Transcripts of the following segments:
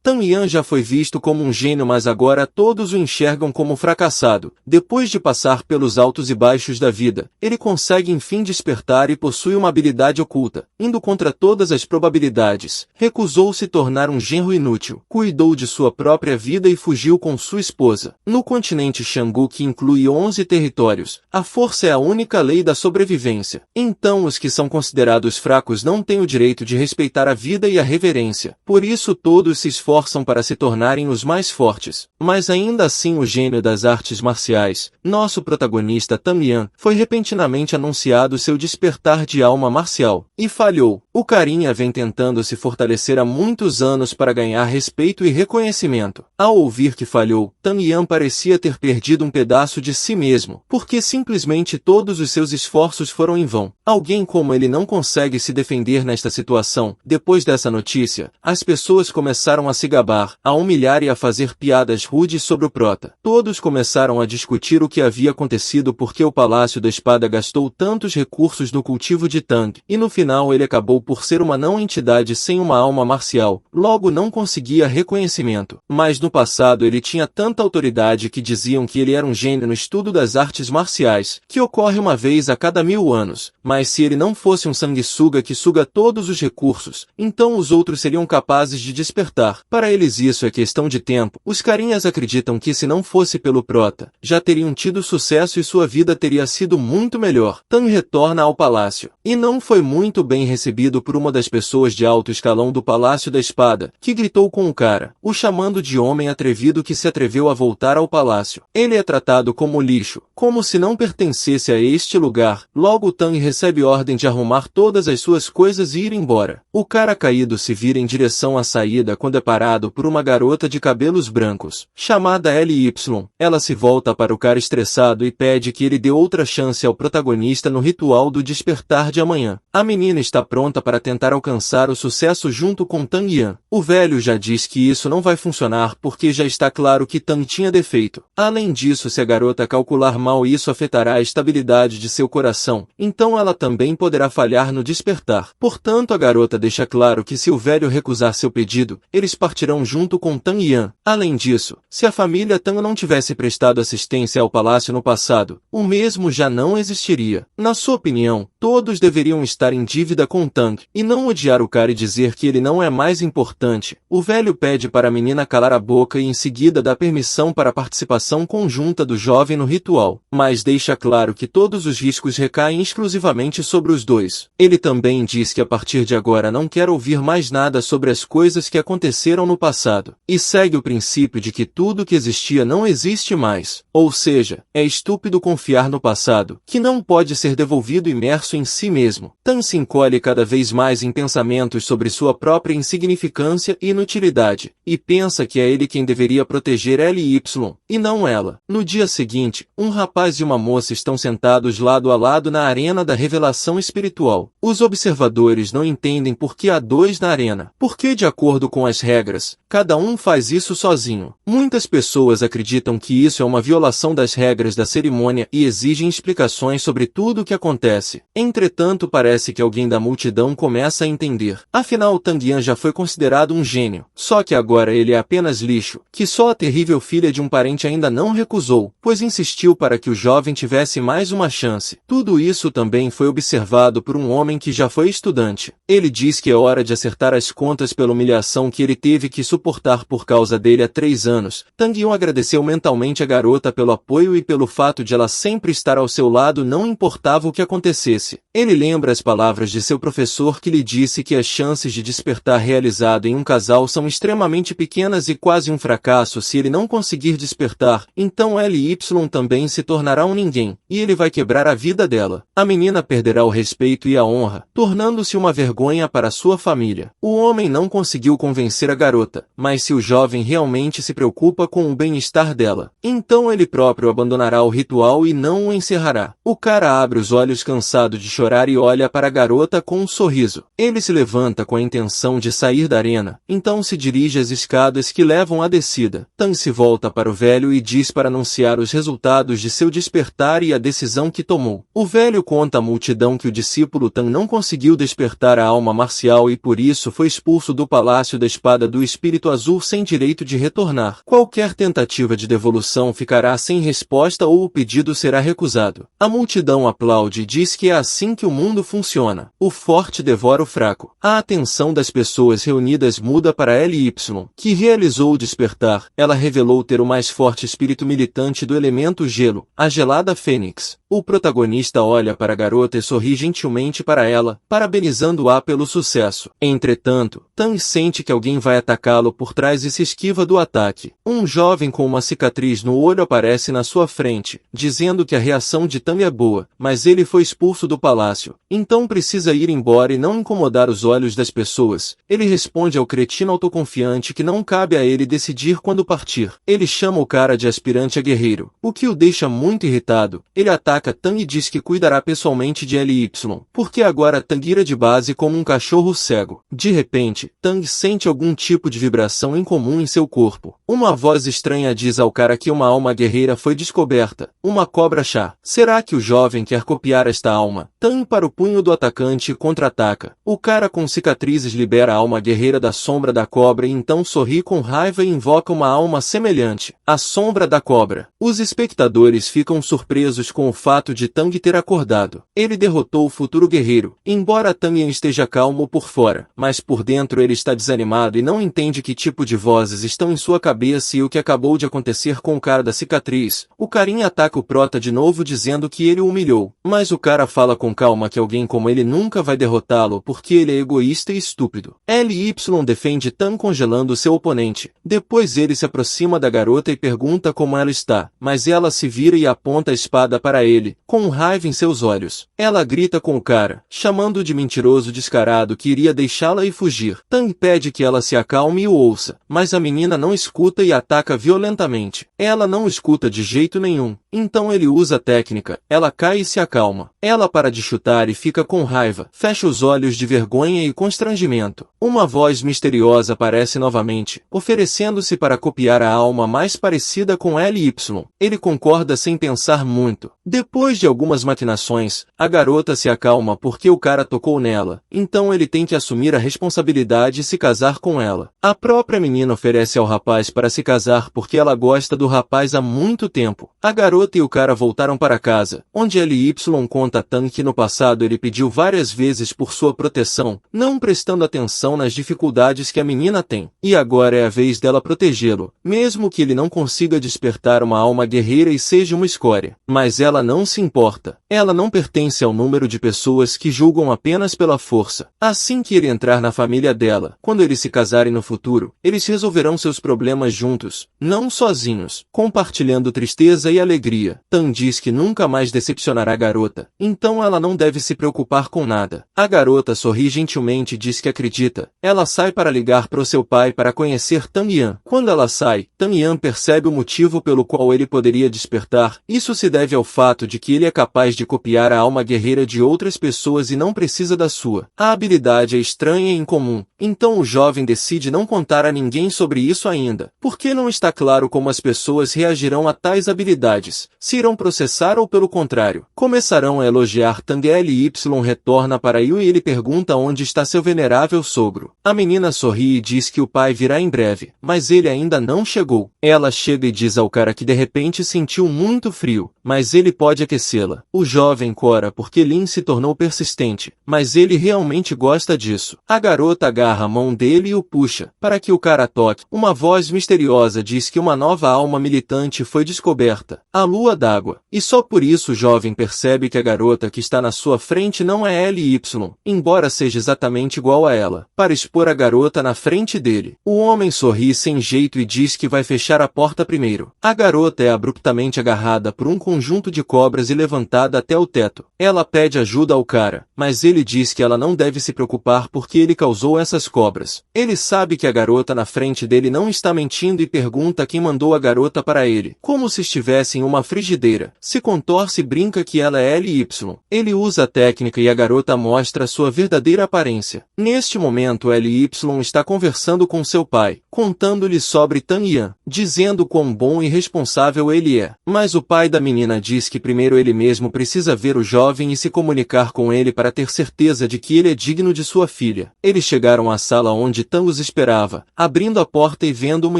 Tan Yan já foi visto como um gênio, mas agora todos o enxergam como fracassado. Depois de passar pelos altos e baixos da vida, ele consegue enfim despertar e possui uma habilidade oculta. Indo contra todas as probabilidades, recusou se tornar um genro inútil, cuidou de sua própria vida e fugiu com sua esposa. No continente Xangu, que inclui 11 territórios, a força é a única lei da sobrevivência. Então os que são considerados fracos não têm o direito de respeitar a vida e a reverência. Por isso todos se esforçam para se tornarem os mais fortes. Mas ainda assim o gênio das artes marciais, nosso protagonista Tan Yan, foi repentinamente anunciado seu despertar de alma marcial. E falhou. O carinha vem tentando se fortalecer há muitos anos para ganhar respeito e reconhecimento. Ao ouvir que falhou, Tan Yan parecia ter perdido um pedaço de si mesmo, porque simplesmente todos os seus esforços foram em vão. Alguém como ele não consegue se defender nesta situação. Depois dessa notícia, as pessoas começaram a se gabar, a humilhar e a fazer piadas rudes sobre o prota. Todos começaram a discutir o que havia acontecido porque o Palácio da Espada gastou tantos recursos no cultivo de Tang, e no final ele acabou por ser uma não-entidade sem uma alma marcial, logo não conseguia reconhecimento. Mas no passado ele tinha tanta autoridade que diziam que ele era um gênio no estudo das artes marciais, que ocorre uma vez a cada 1000 anos. Mas se ele não fosse um sanguessuga que suga todos os recursos, então os outros seriam capazes de despertar. Para eles isso é questão de tempo. Os carinhas acreditam que se não fosse pelo prota, já teriam tido sucesso e sua vida teria sido muito melhor. Tan retorna ao palácio, e não foi muito bem recebido por uma das pessoas de alto escalão do Palácio da Espada, que gritou com o cara, o chamando de homem atrevido que se atreveu a voltar ao palácio. Ele é tratado como lixo, como se não pertencesse a este lugar. Logo Tan recebe ordem de arrumar todas as suas coisas e ir embora. O cara caído se vira em direção à saída quando é parado por uma garota de cabelos brancos, chamada L.Y. Ela se volta para o cara estressado e pede que ele dê outra chance ao protagonista no ritual do despertar de amanhã. A menina está pronta para tentar alcançar o sucesso junto com Tan Yan. O velho já diz que isso não vai funcionar porque já está claro que Tan tinha defeito. Além disso, se a garota calcular mal, isso afetará a estabilidade de seu coração, então ela também poderá falhar no despertar. Portanto, a garota deixa claro que se o velho recusar seu pedido, eles partirão junto com Tan Yan. Além disso, se a família Tan não tivesse prestado assistência ao palácio no passado, o mesmo já não existiria. Na sua opinião, todos deveriam estar em dívida com Tang, e não odiar o cara e dizer que ele não é mais importante. O velho pede para a menina calar a boca e em seguida dá permissão para a participação conjunta do jovem no ritual, mas deixa claro que todos os riscos recaem exclusivamente sobre os dois. Ele também diz que a partir de agora não quer ouvir mais nada sobre as coisas que aconteceram no passado, e segue o princípio de que tudo que existia não existe mais, ou seja, é estúpido confiar no passado, que não pode ser devolvido imerso em si mesmo. Tan se encolhe cada vez mais em pensamentos sobre sua própria insignificância e inutilidade, e pensa que é ele quem deveria proteger L.Y., e não ela. No dia seguinte, um rapaz e uma moça estão sentados lado a lado na arena da revelação espiritual. Os observadores não entendem por que há dois na arena, porque de acordo com as regras, cada um faz isso sozinho. Muitas pessoas acreditam que isso é uma violação das regras da cerimônia e exigem explicações sobre tudo o que acontece. Entretanto, parece que alguém da multidão começa a entender. Afinal, Tan Yan já foi considerado um gênio, só que agora ele é apenas lixo, que só a terrível filha de um parente ainda não recusou, pois insistiu para que o jovem tivesse mais uma chance. Tudo isso também foi observado por um homem que já foi estudante. Ele diz que é hora de acertar as contas pela humilhação que ele teve que suportar por causa dele há 3 anos. Tan Yan agradeceu mentalmente a garota pelo apoio e pelo fato de ela sempre estar ao seu lado, não importava o que acontecesse. Ele lembra as palavras de seu professor que lhe disse que as chances de despertar realizado em um casal são extremamente pequenas e quase um fracasso se ele não conseguir despertar, então L.Y. também se tornará um ninguém, e ele vai quebrar a vida dela. A menina perderá o respeito e a honra, tornando-se uma vergonha para sua família. O homem não conseguiu convencer a garota, mas se o jovem realmente se preocupa com o bem-estar dela, então ele próprio abandonará o ritual e não o encerrará. O cara abre os olhos cansado de chorar chorar e olha para a garota com um sorriso. Ele se levanta com a intenção de sair da arena, então se dirige às escadas que levam à descida. Tang se volta para o velho e diz para anunciar os resultados de seu despertar e a decisão que tomou. O velho conta à multidão que o discípulo Tang não conseguiu despertar a alma marcial e por isso foi expulso do Palácio da Espada do Espírito Azul sem direito de retornar. Qualquer tentativa de devolução ficará sem resposta ou o pedido será recusado. A multidão aplaude e diz que é assim que o mundo funciona. O forte devora o fraco. A atenção das pessoas reunidas muda para LY, que realizou o despertar. Ela revelou ter o mais forte espírito militante do elemento gelo, a gelada Fênix. O protagonista olha para a garota e sorri gentilmente para ela, parabenizando-a pelo sucesso. Entretanto, Tang sente que alguém vai atacá-lo por trás e se esquiva do ataque. Um jovem com uma cicatriz no olho aparece na sua frente, dizendo que a reação de Tang é boa, mas ele foi expulso do palácio. Então precisa ir embora e não incomodar os olhos das pessoas. Ele responde ao cretino autoconfiante que não cabe a ele decidir quando partir. Ele chama o cara de aspirante a guerreiro, o que o deixa muito irritado. Ele ataca Tang e diz que cuidará pessoalmente de LY, porque agora Tang ira de base como um cachorro cego. De repente, Tang sente algum tipo de vibração incomum em seu corpo. Uma voz estranha diz ao cara que uma alma guerreira foi descoberta, uma cobra-chá. Será que o jovem quer copiar esta alma? Tang para o punho do atacante e contra-ataca. O cara com cicatrizes libera a alma guerreira da sombra da cobra e então sorri com raiva e invoca uma alma semelhante, a sombra da cobra. Os espectadores ficam surpresos com o fato de Tang ter acordado. Ele derrotou o futuro guerreiro, embora Tang esteja calmo por fora, mas por dentro ele está desanimado e não entende que tipo de vozes estão em sua cabeça e o que acabou de acontecer com o cara da cicatriz. O carinha ataca o prota de novo dizendo que ele o humilhou, mas o cara fala com calma que alguém como ele nunca vai derrotá-lo porque ele é egoísta e estúpido. LY defende Tang congelando seu oponente. Depois ele se aproxima da garota e pergunta como ela está, mas ela se vira e aponta a espada para ele, com raiva em seus olhos. Ela grita com o cara, chamando-o de mentiroso descarado que iria deixá-la e fugir. Tang pede que ela se acalme e o ouça, mas a menina não escuta e ataca violentamente. Ela não escuta de jeito nenhum. Então ele usa a técnica, ela cai e se acalma. Ela para de chutar e fica com raiva, fecha os olhos de vergonha e constrangimento. Uma voz misteriosa aparece novamente, oferecendo-se para copiar a alma mais parecida com LY. Ele concorda sem pensar muito. Depois de algumas maquinações, a garota se acalma porque o cara tocou nela, então ele tem que assumir a responsabilidade e se casar com ela. A própria menina oferece ao rapaz para se casar porque ela gosta do rapaz há muito tempo. A garota e o cara voltaram para casa, onde LY conta a Tang que no passado ele pediu várias vezes por sua proteção, não prestando atenção nas dificuldades que a menina tem. E agora é a vez dela protegê-lo, mesmo que ele não consiga despertar uma alma guerreira e seja uma escória. Mas ela não se importa. Ela não pertence ao número de pessoas que julgam apenas pela força. Assim que ele entrar na família dela, quando eles se casarem no futuro, eles resolverão seus problemas juntos, não sozinhos, compartilhando tristeza e alegria. Tang diz que nunca mais decepcionará a garota, então ela não deve se preocupar com nada. A garota sorri gentilmente e diz que acredita. Ela sai para ligar para o seu pai para conhecer Tang Yan. Quando ela sai, Tang Yan percebe o motivo pelo qual ele poderia despertar. Isso se deve ao fato de que ele é capaz de copiar a alma guerreira de outras pessoas e não precisa da sua. A habilidade é estranha e incomum, então o jovem decide não contar a ninguém sobre isso ainda, porque não está claro como as pessoas reagirão a tais habilidades, se irão processar ou pelo contrário, começarão a elogiar Tang. LY retorna para Yu e ele pergunta onde está seu venerável sogro. A menina sorri e diz que o pai virá em breve, mas ele ainda não chegou. Ela chega e diz ao cara que de repente sentiu muito frio, mas ele pode aquecê-la. O jovem cora porque Lin se tornou persistente, mas ele realmente gosta disso. A garota agarra a mão dele e o puxa, para que o cara toque. Uma voz misteriosa diz que uma nova alma militante foi descoberta, a lua d'água. E só por isso o jovem percebe que a garota que está na sua frente não é LY, embora seja exatamente igual a ela, para expor a garota na frente dele. O homem sorri sem jeito e diz que vai fechar a porta primeiro. A garota é abruptamente agarrada por um conjunto de cobras e levantada até o teto. Ela pede ajuda ao cara, mas ele diz que ela não deve se preocupar porque ele causou essas cobras. Ele sabe que a garota na frente dele não está mentindo e pergunta quem mandou a garota para ele, como se estivesse em uma frigideira. Se contorce e brinca que ela é LY. Ele Ele usa a técnica e a garota mostra sua verdadeira aparência. Neste momento L.Y. está conversando com seu pai, contando-lhe sobre Tan Yan, dizendo quão bom e responsável ele é. Mas o pai da menina diz que primeiro ele mesmo precisa ver o jovem e se comunicar com ele para ter certeza de que ele é digno de sua filha. Eles chegaram à sala onde Tan os esperava, abrindo a porta e vendo uma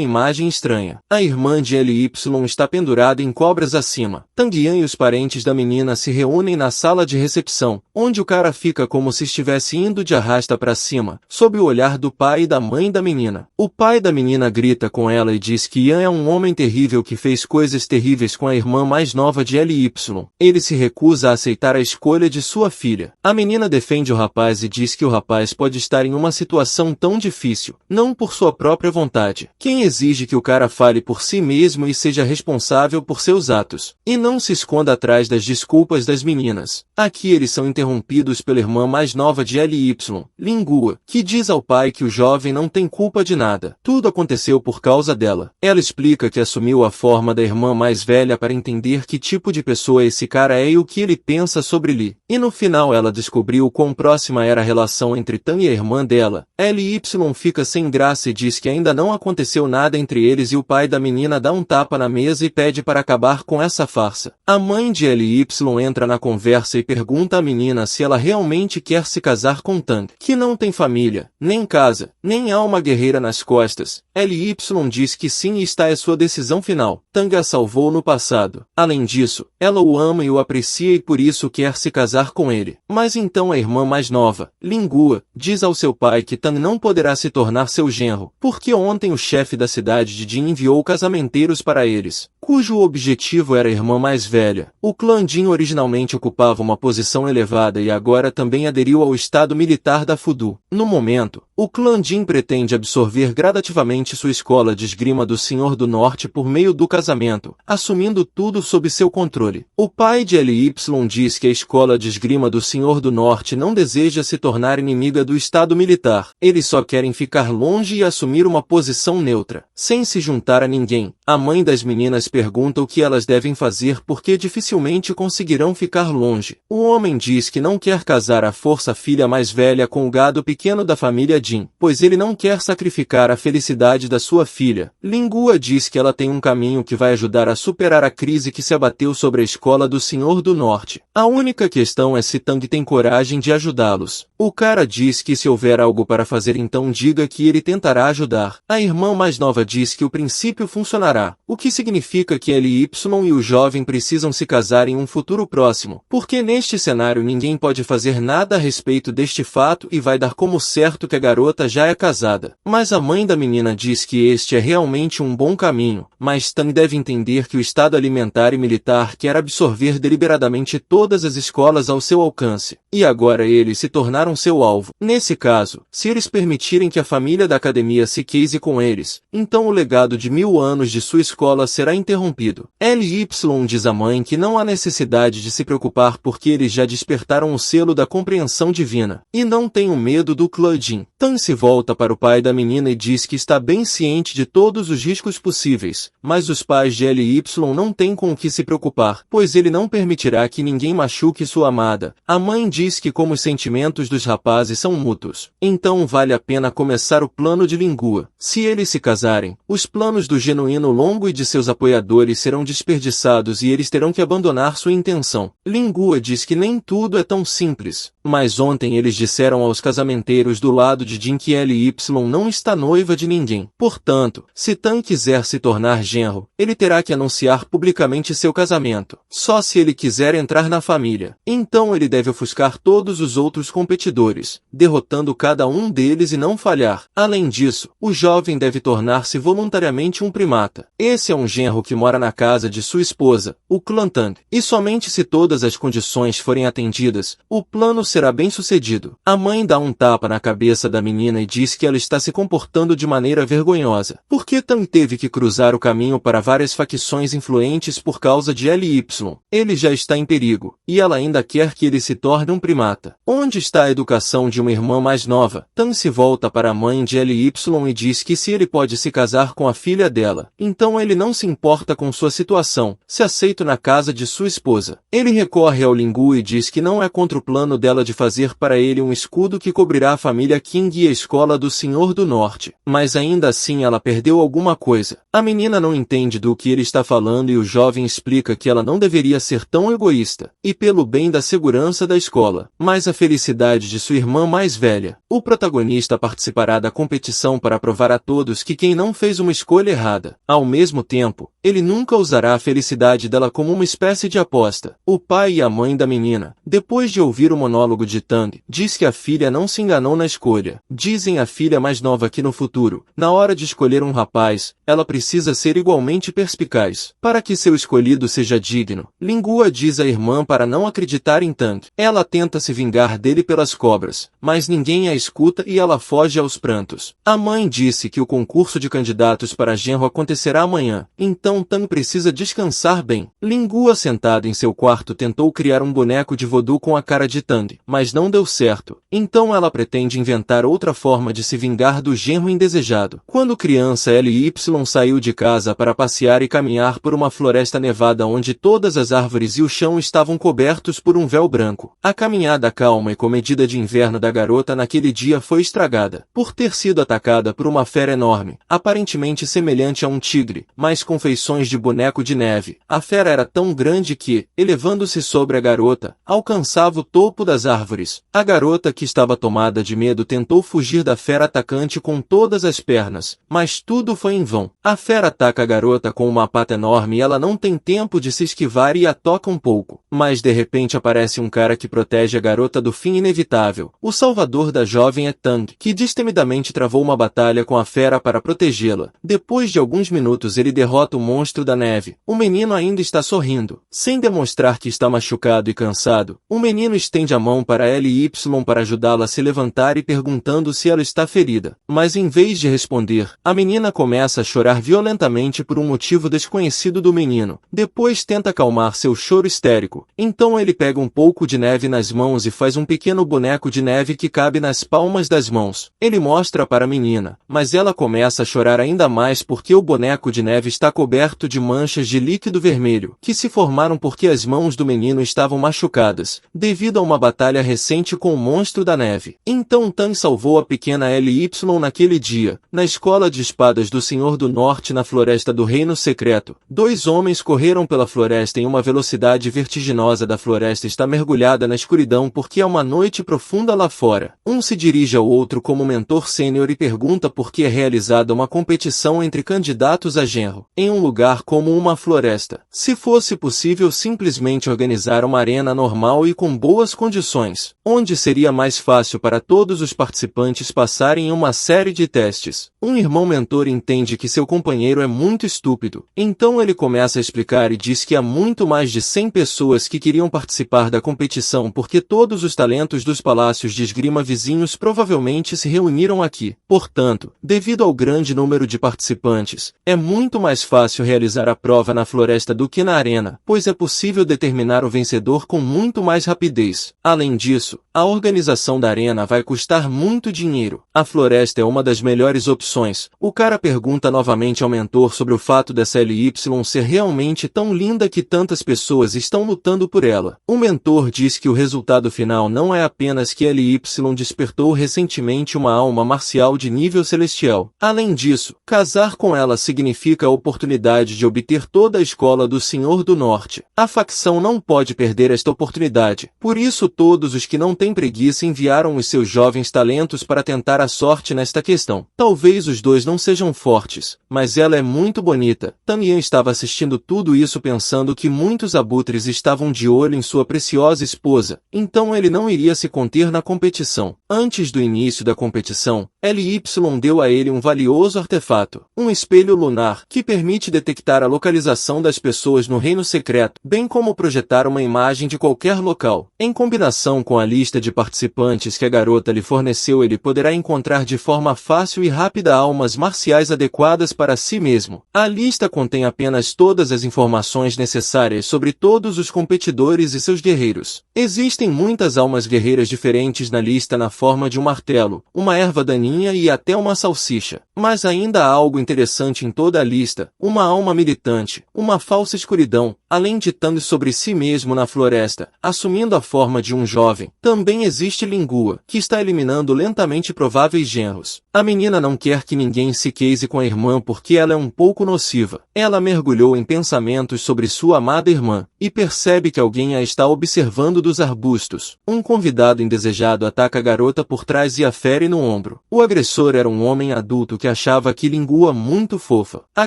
imagem estranha. A irmã de L.Y. está pendurada em cobras acima. Tan Yan e os parentes da menina se reúnem na sala de recepção, onde o cara fica como se estivesse indo de arrasta para cima, sob o olhar do pai e da mãe da menina. O pai da menina grita com ela e diz que Yan é um homem terrível que fez coisas terríveis com a irmã mais nova de L.Y. Ele se recusa a aceitar a escolha de sua filha. A menina defende o rapaz e diz que o rapaz pode estar em uma situação tão difícil, não por sua própria vontade. Quem exige que o cara fale por si mesmo e seja responsável por seus atos, e não se esconda atrás das desculpas das meninas. Aqui eles são interrompidos pela irmã mais nova de L.Y., Lingua, que diz ao pai que o jovem não tem culpa de nada. Tudo aconteceu por causa dela. Ela explica que assumiu a forma da irmã mais velha para entender que tipo de pessoa esse cara é e o que ele pensa sobre Li. E no final ela descobriu quão próxima era a relação entre Tan e a irmã dela. L.Y. fica sem graça e diz que ainda não aconteceu nada entre eles e o pai da menina dá um tapa na mesa e pede para acabar com essa farsa. A mãe de L.Y. entra na conversa e pergunta à menina se ela realmente quer se casar com Tang, que não tem família, nem casa, nem alma guerreira nas costas. L.Y. diz que sim e esta é sua decisão final. Tang a salvou no passado. Além disso, ela o ama e o aprecia e por isso quer se casar com ele. Mas então a irmã mais nova, Lingua, diz ao seu pai que Tang não poderá se tornar seu genro, porque ontem o chefe da cidade de Jin enviou casamenteiros para eles, cujo objetivo era a irmã mais velha. O clã Jin originalmente ocupava uma posição elevada e agora também aderiu ao estado militar da Fudu. No momento, o clã Jin pretende absorver gradativamente sua escola de esgrima do Senhor do Norte por meio do casamento, assumindo tudo sob seu controle. O pai de L.Y. diz que a escola de esgrima do Senhor do Norte não deseja se tornar inimiga do estado militar. Eles só querem ficar longe e assumir uma posição neutra, sem se juntar a ninguém. A mãe das meninas pergunta o que elas devem fazer porque dificilmente conseguirão ficar longe. O homem diz que não quer casar à força a filha mais velha com o gado pequeno da família Jin, pois ele não quer sacrificar a felicidade da sua filha. Lingua diz que ela tem um caminho que vai ajudar a superar a crise que se abateu sobre a escola do Senhor do Norte. A única questão é se Tang tem coragem de ajudá-los. O cara diz que se houver algo para fazer então diga que ele tentará ajudar. A irmã mais nova diz que o princípio funcionará, o que significa que L.Y. e o jovem precisam se casar em um futuro próximo, porque neste cenário ninguém pode fazer nada a respeito deste fato e vai dar como certo que a garota já é casada. Mas a mãe da menina diz que este é realmente um bom caminho, mas Tang deve entender que o estado alimentar e militar quer absorver deliberadamente todas as escolas ao seu alcance, e agora eles se tornaram seu alvo. Nesse caso, se eles permitirem que a família da academia se case com eles, então o legado de 1000 anos de sua escola será interrompido. L.Y. diz à mãe que não há necessidade de se preocupar porque eles já despertaram o selo da compreensão divina, e não tenham medo do clã Jin. Tan se volta para o pai da menina e diz que está bem ciente de todos os riscos possíveis, mas os pais de L.Y. não têm com o que se preocupar, pois ele não permitirá que ninguém machuque sua amada. A mãe diz que como os sentimentos dos rapazes são mútuos, então vale a pena começar o plano de Lingua. Se eles se casarem, os planos do genuíno Longo e de seus apoiadores serão desperdiçados e eles terão que abandonar sua intenção. Lingua diz que nem tudo é tão simples, mas ontem eles disseram aos casamenteiros do lado de Jin que L.Y. não está noiva de ninguém. Portanto, se Tan quiser se tornar genro, ele terá que anunciar publicamente seu casamento. Só se ele quiser entrar na família, então ele deve ofuscar todos os outros competidores, derrotando cada um deles e não falhar. Além disso, o jovem deve tornar-se voluntariamente um primata. Esse é um genro que mora na casa de sua esposa, o clã Tang, e somente se todas as condições forem atendidas, o plano será bem-sucedido. A mãe dá um tapa na cabeça da menina e diz que ela está se comportando de maneira vergonhosa, porque Tang teve que cruzar o caminho para várias facções influentes por causa de LY. Ele já está em perigo, e ela ainda quer que ele se torne um primata. Onde está a educação de uma irmã mais nova? Tang se volta para a mãe de LY e diz que se ele pode se casar com a filha dela, então ele não se importa com sua situação, se aceito na casa de sua esposa. Ele recorre ao Lingu e diz que não é contra o plano dela de fazer para ele um escudo que cobrirá a família Qing e a escola do Senhor do Norte. Mas ainda assim ela perdeu alguma coisa. A menina não entende do que ele está falando e o jovem explica que ela não deveria ser tão egoísta, e pelo bem da segurança da escola, mas a felicidade de sua irmã mais velha. O protagonista participará da competição para provar a todos que quem não fez uma escolha errada. Ao mesmo tempo, ele nunca usará a felicidade dela como uma espécie de aposta. O pai e a mãe da menina, depois de ouvir o monólogo de Tang, diz que a filha não se enganou na escolha. Dizem à filha mais nova que no futuro, na hora de escolher um rapaz, ela precisa ser igualmente perspicaz, para que seu escolhido seja digno. Lingua diz à irmã para não acreditar em Tang. Ela tenta se vingar dele pelas cobras, mas ninguém a escuta e ela foge aos prantos. A mãe disse que o concurso de candidatos para genro acontecerá amanhã, então Tang precisa descansar bem. Lingua, sentado em seu quarto, tentou criar um boneco de voodoo com a cara de Tang, mas não deu certo. Então ela pretende inventar outra forma de se vingar do genro indesejado. Quando criança, LY saiu de casa para passear e caminhar por uma floresta nevada onde todas as árvores e o chão estavam cobertos por um véu branco. A caminhada calma e comedida de inverno da garota naquele dia foi estragada por ter sido atacada por uma fera enorme, aparentemente semelhante a um tigre, mas com feições de boneco de neve. A fera era tão grande que, elevando-se sobre a garota, alcançava o topo das árvores. A garota, que estava tomada de medo, tentou fugir da fera atacante com todas as pernas, mas tudo foi em vão. A fera ataca a garota com uma pata enorme e ela não tem tempo de se esquivar e a toca um pouco. Mas de repente aparece um cara que protege a garota do fim inevitável. O salvador da jovem é Tang, que destemidamente travou uma batalha com a fera para protegê-la. Depois de alguns minutos ele derrota o monstro da neve. O menino ainda está sorrindo. Sem demonstrar que está machucado e cansado, o menino estende a mão para LY para ajudá-la a se levantar e perguntando se ela está ferida. Mas em vez de responder, a menina começa a chorar violentamente por um motivo desconhecido do menino. Depois tenta acalmar seu choro histérico. Então ele pega um pouco de neve nas mãos e faz um pequeno boneco de neve que cabe nas palmas das mãos. Ele mostra para a menina, mas ela começa a chorar ainda mais porque o boneco de neve está coberto de manchas de líquido vermelho, que se formaram porque as mãos do menino estavam machucadas, devido a uma batalha recente com o monstro da neve. Então Tang salvou a pequena LY naquele dia, na escola de espadas do Senhor do Norte na floresta do Reino Secreto. Dois homens correram pela floresta em uma velocidade vertiginosa. Da floresta está mergulhada na escuridão porque é uma noite profunda lá fora. Um se dirige ao outro como mentor sênior e pergunta por que é realizada uma competição entre candidatos a genro, em um lugar como uma floresta. Se fosse possível simplesmente organizar uma arena normal e com boas condições, onde seria mais fácil para todos os participantes passarem em uma série de testes. Um irmão mentor entende que seu companheiro é muito estúpido, então ele começa a explicar e diz que há muito mais de 100 pessoas que queriam participar da competição porque todos os talentos dos palácios de esgrima vizinhos provavelmente se reuniram aqui. Portanto, devido ao grande número de participantes, é muito mais fácil realizar a prova na floresta do que na arena, pois é possível determinar o vencedor com muito mais rapidez. Além disso, a organização da arena vai custar muito dinheiro. A floresta é uma das melhores opções. O cara pergunta novamente ao mentor sobre o fato dessa LY ser realmente tão linda que tantas pessoas estão lutando por ela. O mentor diz que o resultado final não é apenas que LY despertou recentemente uma alma marcial de nível celestial. Além disso, casar com ela significa a oportunidade de obter toda a escola do Senhor do Norte. A facção não pode perder esta oportunidade. Por isso todos os que não têm preguiça enviaram os seus jovens talentos para tentar a sorte nesta questão. Talvez os dois não sejam fortes, mas ela é muito bonita. Tang Yan estava assistindo tudo isso pensando que muitos abutres estavam de olho em sua preciosa esposa, então ele não iria se conter na competição. Antes do início da competição, LY deu a ele um valioso artefato, um espelho lunar, que permite detectar a localização das pessoas no Reino Secreto, bem como projetar uma imagem de qualquer local. Em combinação com a lista lista de participantes que a garota lhe forneceu ele poderá encontrar de forma fácil e rápida almas marciais adequadas para si mesmo. A lista contém apenas todas as informações necessárias sobre todos os competidores e seus guerreiros. Existem muitas almas guerreiras diferentes na lista na forma de um martelo, uma erva daninha e até uma salsicha. Mas ainda há algo interessante em toda a lista, uma alma militante, uma falsa escuridão, além de Tang sobre si mesmo na floresta, assumindo a forma de um jovem. Também existe Lingua, que está eliminando lentamente prováveis genros. A menina não quer que ninguém se case com a irmã porque ela é um pouco nociva. Ela mergulhou em pensamentos sobre sua amada irmã, e percebe que alguém a está observando dos arbustos. Um convidado indesejado ataca a garota por trás e a fere no ombro. O agressor era um homem adulto que achava que Lingua muito fofa. A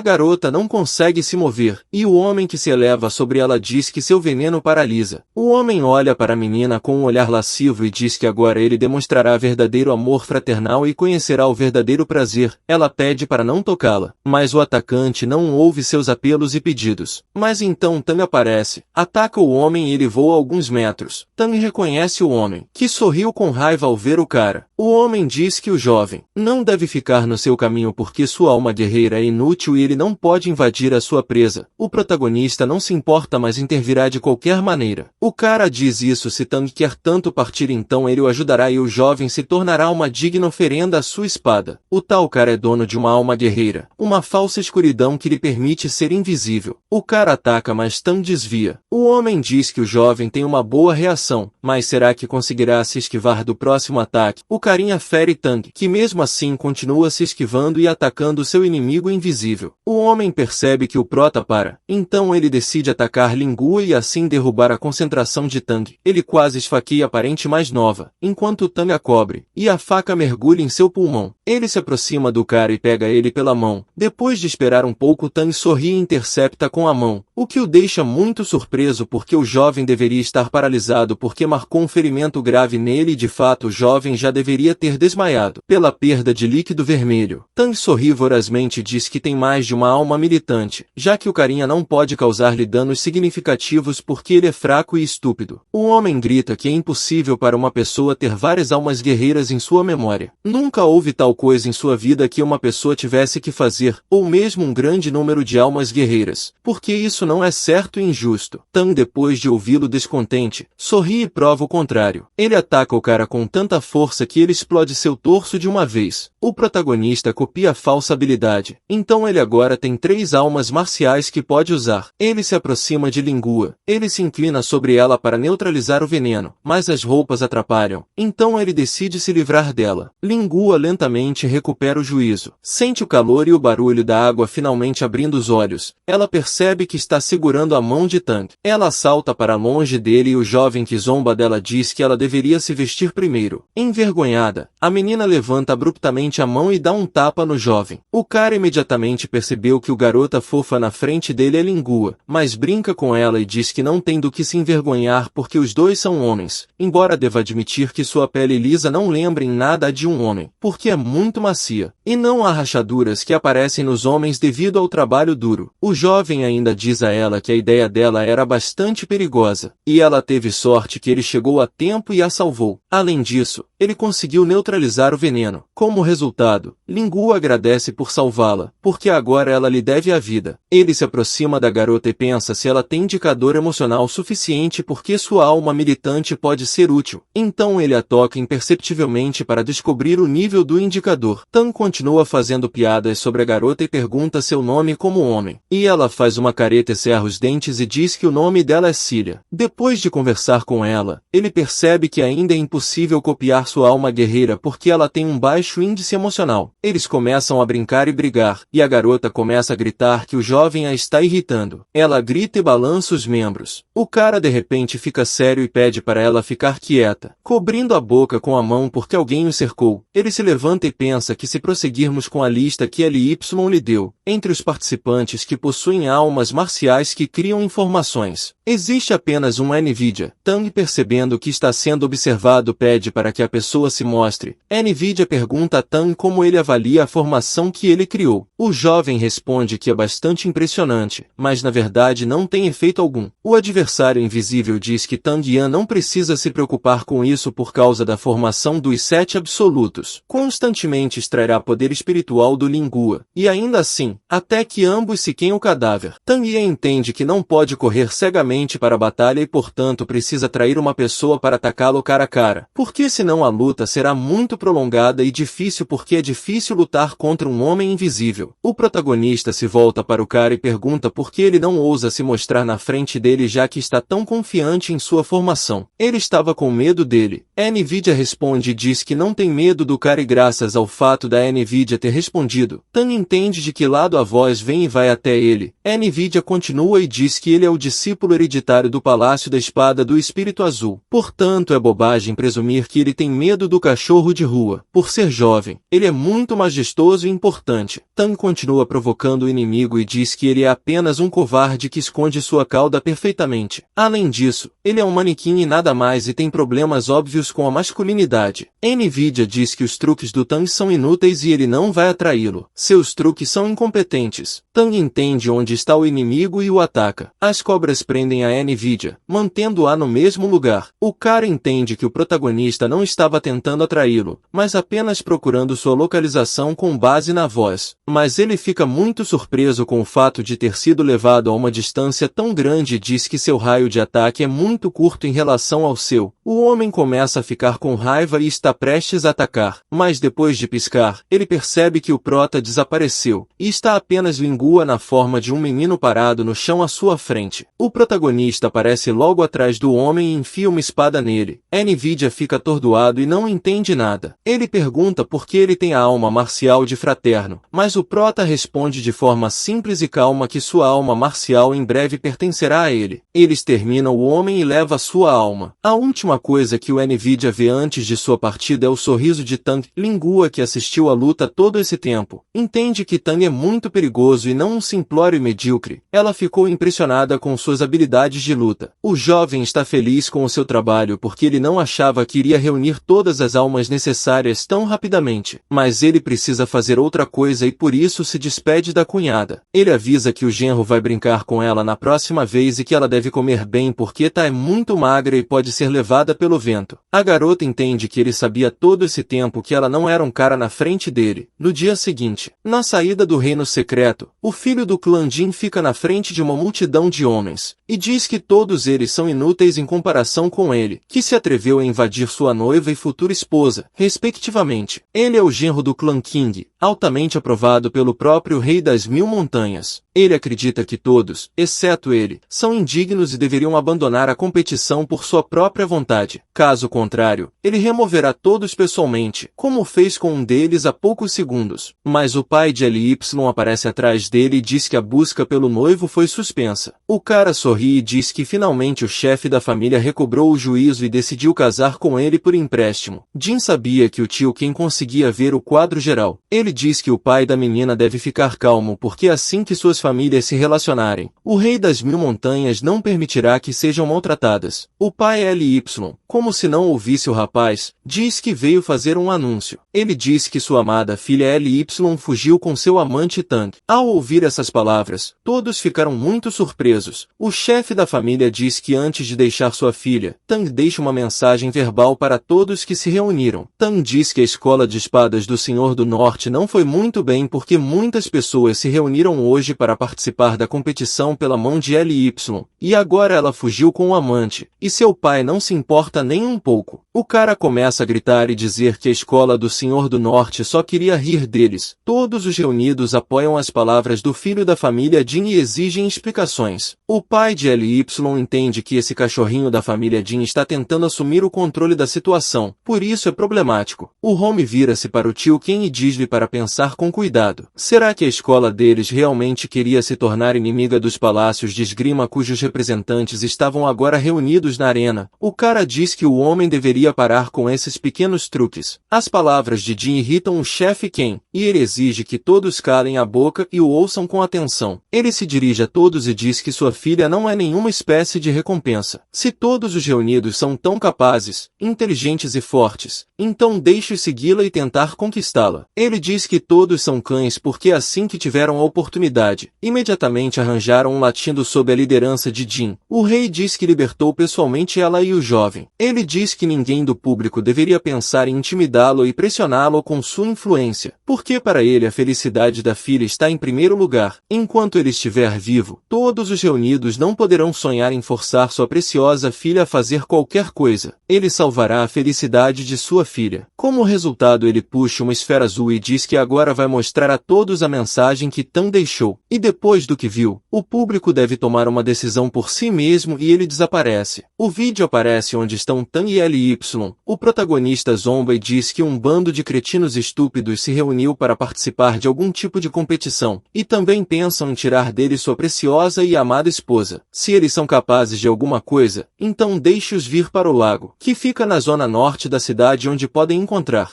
garota não consegue se mover, e o homem que se eleva sobre ela diz que seu veneno paralisa. O homem olha para a menina com um olhar lascivo e diz que agora ele demonstrará verdadeiro amor fraternal e conhecerá o verdadeiro prazer. Ela pede para não tocá-la, mas o atacante não ouve seus apelos e pedidos. Mas então Tang aparece, ataca o homem e ele voa alguns metros. Tang reconhece o homem, que sorriu com raiva ao ver o cara. O homem diz que o jovem não deve ficar no seu caminho porque sua alma guerreira é inútil e ele não pode invadir a sua presa. O protagonista não se importa, mas intervirá de qualquer maneira. O cara diz isso se Tang quer tanto partir, então ele o ajudará e o jovem se tornará uma digna oferenda à sua espada. O tal cara é dono de uma alma guerreira, uma falsa escuridão que lhe permite ser invisível. O cara ataca, mas Tang desvia. O homem diz que o jovem tem uma boa reação, mas será que conseguirá se esquivar do próximo ataque? O carinha fere Tang, que mesmo assim continua se esquivando e atacando seu inimigo invisível. O homem percebe que o prota para, então ele decide atacar Lingua e assim derrubar a concentração de Tang. Ele quase esfaqueia a parente mais nova, enquanto Tang a cobre, e a faca mergulha em seu pulmão. Ele se aproxima do cara e pega ele pela mão. Depois de esperar um pouco, Tang sorri e intercepta com a mão, o que o deixa muito surpreso porque o jovem deveria estar paralisado porque marcou um ferimento grave nele e de fato o jovem já deveria ter desmaiado pela perda de líquido vermelho. Tang sorri vorazmente e diz que tem mais de uma alma militante, já que o carinha não pode causar-lhe danos significativos porque ele é fraco e estúpido. O homem grita que é impossível para uma pessoa ter várias almas guerreiras em sua memória. Nunca houve tal coisa em sua vida que uma pessoa tivesse que fazer, ou mesmo um grande número de almas guerreiras, porque isso não é certo e injusto. Tang, depois de ouvi-lo descontente, sorri e prova o contrário. Ele ataca o cara com tanta força que ele explode seu torso de uma vez. O protagonista copia a falsa habilidade, então ele agora tem 3 almas marciais que pode usar. Ele se aproxima de Lingua. Ele se inclina sobre ela para neutralizar o veneno, mas as roupas atrapalham, então ele decide se livrar dela. Lingua lentamente recupera o juízo. Sente o calor e o barulho da água finalmente abrindo os olhos. Ela percebe que está segurando a mão de Tang. Ela salta para longe dele e o jovem que zomba dela diz que ela deveria se vestir primeiro. Envergonhada, a menina levanta abruptamente a mão e dá um tapa no jovem. O cara imediatamente percebeu que o garota fofa na frente dele é Lingua, mas brinca com ela e diz que não tem do que se envergonhar porque os dois são homens, embora deva admitir que sua pele lisa não lembra em nada a de um homem, porque é muito macia, e não há rachaduras que aparecem nos homens devido ao trabalho duro. O jovem ainda diz a ela que a ideia dela era bastante perigosa, e ela teve sorte que ele chegou a tempo e a salvou. Além disso, ele conseguiu neutralizar o veneno. Como resultado, Lingua agradece por salvá-la, porque agora ela lhe deve a vida. Ele se aproxima da garota e pensa se ela tem indicador emocional suficiente porque sua alma militante pode ser útil. Então ele a toca imperceptivelmente para descobrir o nível do indicador. Tang continua fazendo piadas sobre a garota e pergunta seu nome como homem. E ela faz uma careta e cerra os dentes e diz que o nome dela é Cilia. Depois de conversar com ela, ele percebe que ainda é impossível copiar sua alma guerreira porque ela tem um baixo índice emocional. Eles começam a brincar e brigar, e a garota começa a gritar que o jovem a está irritando. Ela grita e balança os membros. O cara de repente fica sério e pede para ela ficar quieta, cobrindo a boca com a mão porque alguém o cercou. Ele se levanta e pensa que se prosseguirmos com a lista que LY lhe deu, entre os participantes que possuem almas marciais que criam informações, existe apenas um NVIDIA. Tang, percebendo que está sendo observado, pede para que a pessoa se mostre. NVIDIA pergunta a Tang como ele avalia a formação que ele criou. O jovem responde que é bastante impressionante, mas na verdade não tem efeito algum. O adversário invisível diz que Tang Yan não precisa se preocupar preocupar com isso por causa da formação dos 7 absolutos. Constantemente extrairá poder espiritual do Lingua, e ainda assim, até que ambos sequem o cadáver. Tang Ye entende que não pode correr cegamente para a batalha e portanto precisa atrair uma pessoa para atacá-lo cara a cara, porque senão a luta será muito prolongada e difícil porque é difícil lutar contra um homem invisível. O protagonista se volta para o cara e pergunta por que ele não ousa se mostrar na frente dele já que está tão confiante em sua formação. Ele estava com medo dele. Nvidia responde e diz que não tem medo do cara e graças ao fato da Nvidia ter respondido, Tang entende de que lado a voz vem e vai até ele. Nvidia continua e diz que ele é o discípulo hereditário do Palácio da Espada do Espírito Azul. Portanto, é bobagem presumir que ele tem medo do cachorro de rua. Por ser jovem, ele é muito majestoso e importante. Tang continua provocando o inimigo e diz que ele é apenas um covarde que esconde sua cauda perfeitamente. Além disso, ele é um manequim e nada mais e tem problemas óbvios com a masculinidade. Nvidia diz que os truques do Tang são inúteis e ele não vai atraí-lo. Seus truques são incompetentes. Tang entende onde está o inimigo e o ataca. As cobras prendem a Nvidia, mantendo-a no mesmo lugar. O cara entende que o protagonista não estava tentando atraí-lo, mas apenas procurando sua localização com base na voz. Mas ele fica muito surpreso com o fato de ter sido levado a uma distância tão grande e diz que seu raio de ataque é muito curto em relação ao seu. O homem começa a ficar com raiva e está prestes a atacar, mas depois de piscar, ele percebe que o prota desapareceu, e está apenas Lingua na forma de um menino parado no chão à sua frente. O protagonista aparece logo atrás do homem e enfia uma espada nele. Nvidia fica atordoado e não entende nada. Ele pergunta por que ele tem a alma marcial de fraterno, mas o prota responde de forma simples e calma que sua alma marcial em breve pertencerá a ele. Eles terminam o homem e leva sua alma. A última coisa que o Nvidia vê antes de sua partida é o sorriso de Tang. Lingua, que assistiu à luta todo esse tempo, entende que Tang é muito perigoso e não um simplório e medíocre. Ela ficou impressionada com suas habilidades de luta. O jovem está feliz com o seu trabalho porque ele não achava que iria reunir todas as almas necessárias tão rapidamente. Mas ele precisa fazer outra coisa e por isso se despede da cunhada. Ele avisa que o genro vai brincar com ela na próxima vez e que ela deve comer bem porque tá é muito magra e pode ser levada pelo vento. A garota entende que ele sabia todo esse tempo que ela não era um cara na frente dele. No dia seguinte, na saída do reino secreto, o filho do clã Jin fica na frente de uma multidão de homens, e diz que todos eles são inúteis em comparação com ele, que se atreveu a invadir sua noiva e futura esposa, respectivamente. Ele é o genro do clã King, altamente aprovado pelo próprio Rei das Mil Montanhas. Ele acredita que todos, exceto ele, são indignos e deveriam abandonar a competição por sua própria vontade. Caso contrário, ele removerá todos pessoalmente, como fez com um deles há poucos segundos. Mas o pai de LY aparece atrás dele e diz que a busca pelo noivo foi suspensa. O cara sorri e diz que finalmente o chefe da família recobrou o juízo e decidiu casar com ele por empréstimo. Jin sabia que o tio Ken conseguia ver o quadro geral. Ele diz que o pai da menina deve ficar calmo porque assim que suas famílias se relacionarem, o Rei das Mil Montanhas não permitirá que sejam maltratadas. O pai LY, como se não ouvisse o rapaz, diz que veio fazer um anúncio. Ele diz que sua amada filha LY fugiu com seu amante Tang. Ao ouvir essas palavras, todos ficaram muito surpresos. O chefe da família diz que antes de deixar sua filha, Tang deixa uma mensagem verbal para todos que se reuniram. Tang diz que a escola de espadas do Senhor do Norte não foi muito bem porque muitas pessoas se reuniram hoje para participar da competição pela mão de LY, e agora ela fugiu com o amante, e seu pai não se importa nem um pouco. O cara começa a gritar e dizer que a escola do Senhor do Norte só queria rir deles. Todos os reunidos apoiam as palavras do filho da família Jin e exigem explicações. O pai de LY entende que esse cachorrinho da família Jin está tentando assumir o controle da situação, por isso é problemático. O Home vira-se para o tio Ken e diz-lhe para pensar com cuidado. Será que a escola deles realmente queria se tornar inimiga dos palácios de esgrima cujos representantes estavam agora reunidos na arena? O cara diz que o homem deveria parar com esses pequenos truques. As palavras de Jin irritam o chefe Ken, e ele exige que todos calem a boca e o ouçam com atenção. Ele se dirige a todos e diz que sua filha não é nenhuma espécie de recompensa. Se todos os reunidos são tão capazes, inteligentes e fortes, então deixe-os segui-la e tentar conquistá-la. Ele diz que todos são cães porque assim que tiveram a oportunidade, cidade. Imediatamente arranjaram um latindo sob a liderança de Jin. O rei diz que libertou pessoalmente ela e o jovem. Ele diz que ninguém do público deveria pensar em intimidá-lo e pressioná-lo com sua influência, porque para ele a felicidade da filha está em primeiro lugar. Enquanto ele estiver vivo, todos os reunidos não poderão sonhar em forçar sua preciosa filha a fazer qualquer coisa. Ele salvará a felicidade de sua filha. Como resultado, ele puxa uma esfera azul e diz que agora vai mostrar a todos a mensagem que Tan deixou. E depois do que viu, o público deve tomar uma decisão por si mesmo e ele desaparece. O vídeo aparece onde estão Tan e LY. O protagonista zomba e diz que um bando de cretinos estúpidos se reuniu para participar de algum tipo de competição, e também pensam em tirar dele sua preciosa e amada esposa. Se eles são capazes de alguma coisa, então deixe-os vir para o lago, que fica na zona norte da cidade, onde podem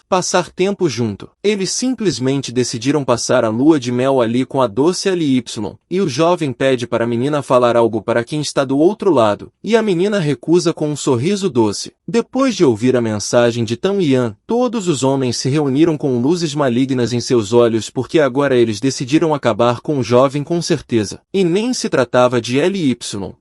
passar tempo junto. Eles simplesmente decidiram passar a lua de mel ali com a doce LY, e o jovem pede para a menina falar algo para quem está do outro lado, e a menina recusa com um sorriso doce. Depois de ouvir a mensagem de Tan e Yan, todos os homens se reuniram com luzes malignas em seus olhos, porque agora eles decidiram acabar com o jovem com certeza. E nem se tratava de LY.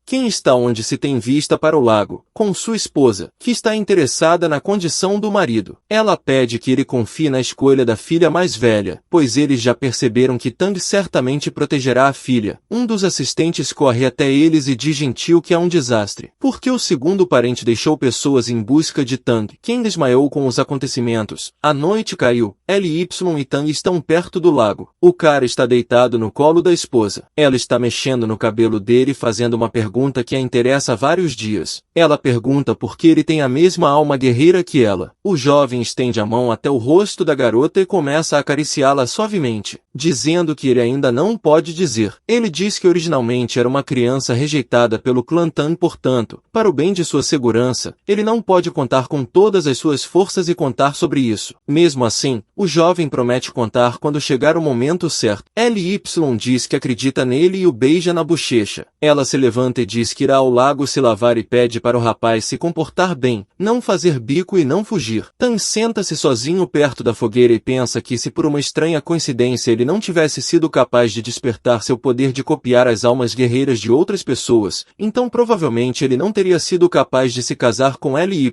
Quem está onde se tem vista para o lago, com sua esposa, que está interessada na condição do marido. Ela pede que ele confie na escolha da filha mais velha, pois eles já perceberam que Tang certamente protegerá a filha. Um dos assistentes corre até eles e diz gentil que é um desastre, porque o segundo parente deixou pessoas em busca de Tang, quem desmaiou com os acontecimentos. A noite caiu, LY e Tang estão perto do lago. O cara está deitado no colo da esposa. Ela está mexendo no cabelo dele, fazendo uma pergunta que a interessa há vários dias. Ela pergunta por que ele tem a mesma alma guerreira que ela. O jovem estende a mão até o rosto da garota e começa a acariciá-la suavemente, dizendo que ele ainda não pode dizer. Ele diz que originalmente era uma criança rejeitada pelo clã Tan, portanto, para o bem de sua segurança, ele não pode contar com todas as suas forças e contar sobre isso. Mesmo assim, o jovem promete contar quando chegar o momento certo. LY diz que acredita nele e o beija na bochecha. Ela se levanta e diz que irá ao lago se lavar e pede para o rapaz se comportar bem, não fazer bico e não fugir. Tan senta-se sozinho perto da fogueira e pensa que se por uma estranha coincidência ele não tivesse sido capaz de despertar seu poder de copiar as almas guerreiras de outras pessoas, então provavelmente ele não teria sido capaz de se casar com LY,